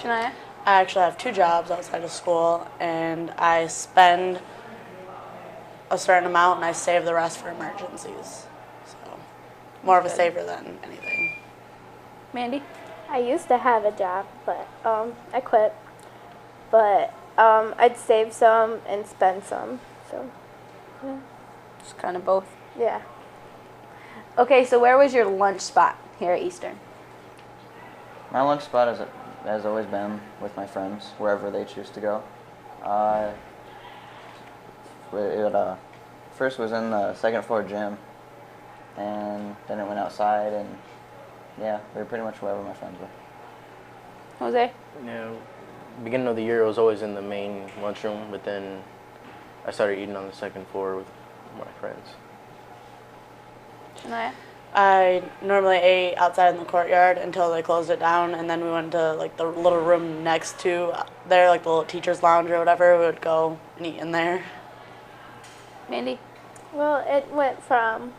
Speaker 6: Shania?
Speaker 10: I actually have 2 jobs outside of school, and I spend a certain amount and I save the rest for emergencies. So, more of a saver than anything.
Speaker 6: Mandy?
Speaker 13: I used to have a job, but I quit. But I'd save some and spend some. So, yeah.
Speaker 6: Just kind of both.
Speaker 13: Yeah.
Speaker 6: Okay, so where was your lunch spot here at Eastern?
Speaker 11: My lunch spot has always been with my friends, wherever they choose to go. It first was in the second floor gym, and then it went outside, and yeah, we were pretty much wherever my friends were.
Speaker 6: Jose?
Speaker 12: Yeah, beginning of the year, it was always in the main lunchroom, but then I started eating on the second floor with my friends.
Speaker 6: Shania?
Speaker 10: I normally ate outside in the courtyard until they closed it down, and then we went to like the little room next to there, like the little teacher's lounge or whatever. We would go and eat in there.
Speaker 6: Mandy?
Speaker 13: Well, it went from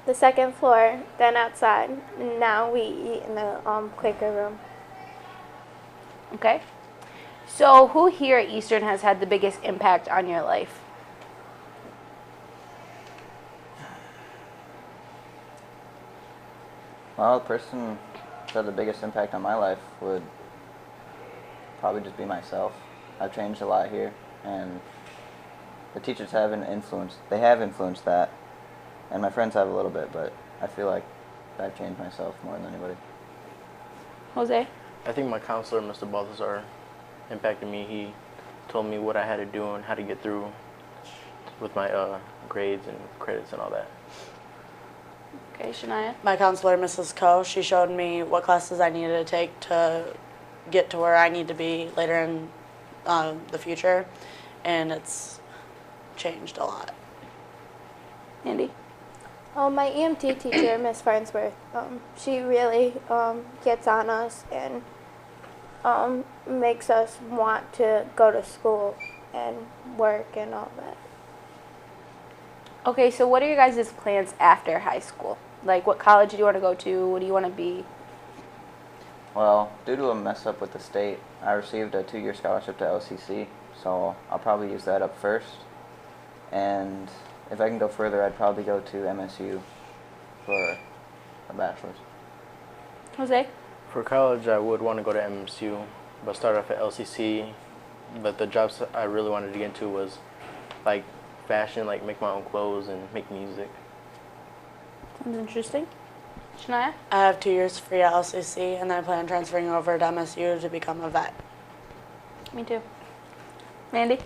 Speaker 13: the second floor, then outside, and now we eat in the Quaker room.
Speaker 6: Okay. So who here at Eastern has had the biggest impact on your life?
Speaker 11: Well, the person that had the biggest impact on my life would probably just be myself. I've changed a lot here, and the teachers have influenced that, and my friends have a little bit, but I feel like I've changed myself more than anybody.
Speaker 6: Jose?
Speaker 12: I think my counselor, Mr. Balthazar, impacted me. He told me what I had to do and how to get through with my grades and credits and all that.
Speaker 6: Okay, Shania?
Speaker 10: My counselor, Mrs. Coe, she showed me what classes I needed to take to get to where I need to be later in the future, and it's changed a lot.
Speaker 6: Andy?
Speaker 13: My EMT teacher, Miss Farnsworth, she really gets on us and makes us want to go to school and work and all that.
Speaker 6: Okay, so what are your guys' plans after high school? Like, what college do you want to go to? What do you want to be?
Speaker 11: Well, due to a mess up with the state, I received a 2-year scholarship to LCC, so I'll probably use that up first. And if I can go further, I'd probably go to MSU for a bachelor's.
Speaker 6: Jose?
Speaker 12: For college, I would want to go to MSU, but start off at LCC. But the jobs I really wanted to get into was like fashion, like make my own clothes and make music.
Speaker 6: Sounds interesting. Shania?
Speaker 10: I have 2 years free at LCC, and then I plan on transferring over to MSU to become a vet.
Speaker 6: Me too. Mandy?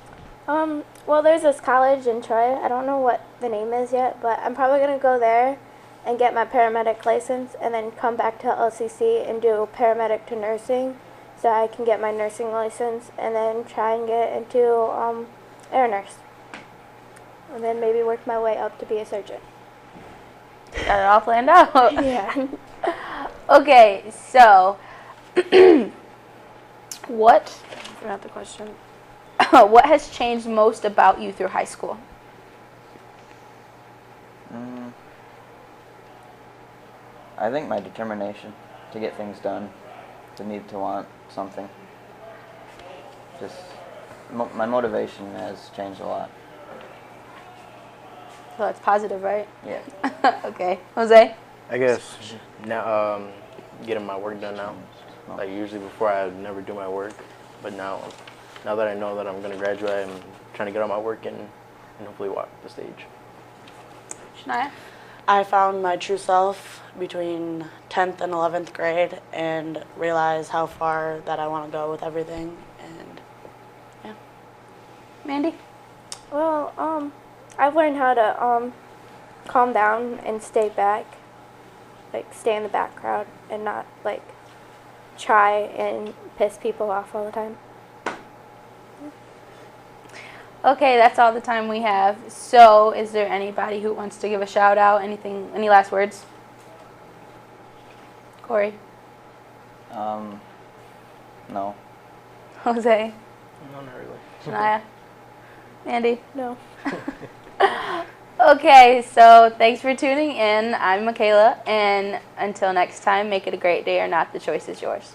Speaker 13: Well, there's this college in Troy. I don't know what the name is yet, but I'm probably going to go there and get my paramedic license and then come back to LCC and do paramedic to nursing so I can get my nursing license and then try and get into air nurse. And then maybe work my way up to be a surgeon.
Speaker 6: Got it all planned out.
Speaker 13: Yeah.
Speaker 6: Okay, so what? I forgot the question. What has changed most about you through high school?
Speaker 11: I think my determination to get things done, the need to want something. Just my motivation has changed a lot.
Speaker 6: So that's positive, right?
Speaker 11: Yeah.
Speaker 6: Okay, Jose.
Speaker 12: I guess now getting my work done now. Like usually before I'd never do my work, but now that I know that I'm gonna graduate, I'm trying to get all my work in and hopefully walk the stage.
Speaker 6: Shania?
Speaker 10: I found my true self between 10th and 11th grade and realized how far that I want to go with everything. And yeah.
Speaker 6: Mandy?
Speaker 13: Well, I've learned how to calm down and stay back, like stay in the background and not like try and piss people off all the time.
Speaker 6: Okay, that's all the time we have. So, is there anybody who wants to give a shout out? Anything? Any last words? Corey?
Speaker 11: No.
Speaker 6: Jose?
Speaker 12: No, not really.
Speaker 6: Shania? Mandy?
Speaker 13: No.
Speaker 6: Okay, so thanks for tuning in. I'm Michaela, and until next time, make it a great day or not. The choice is yours.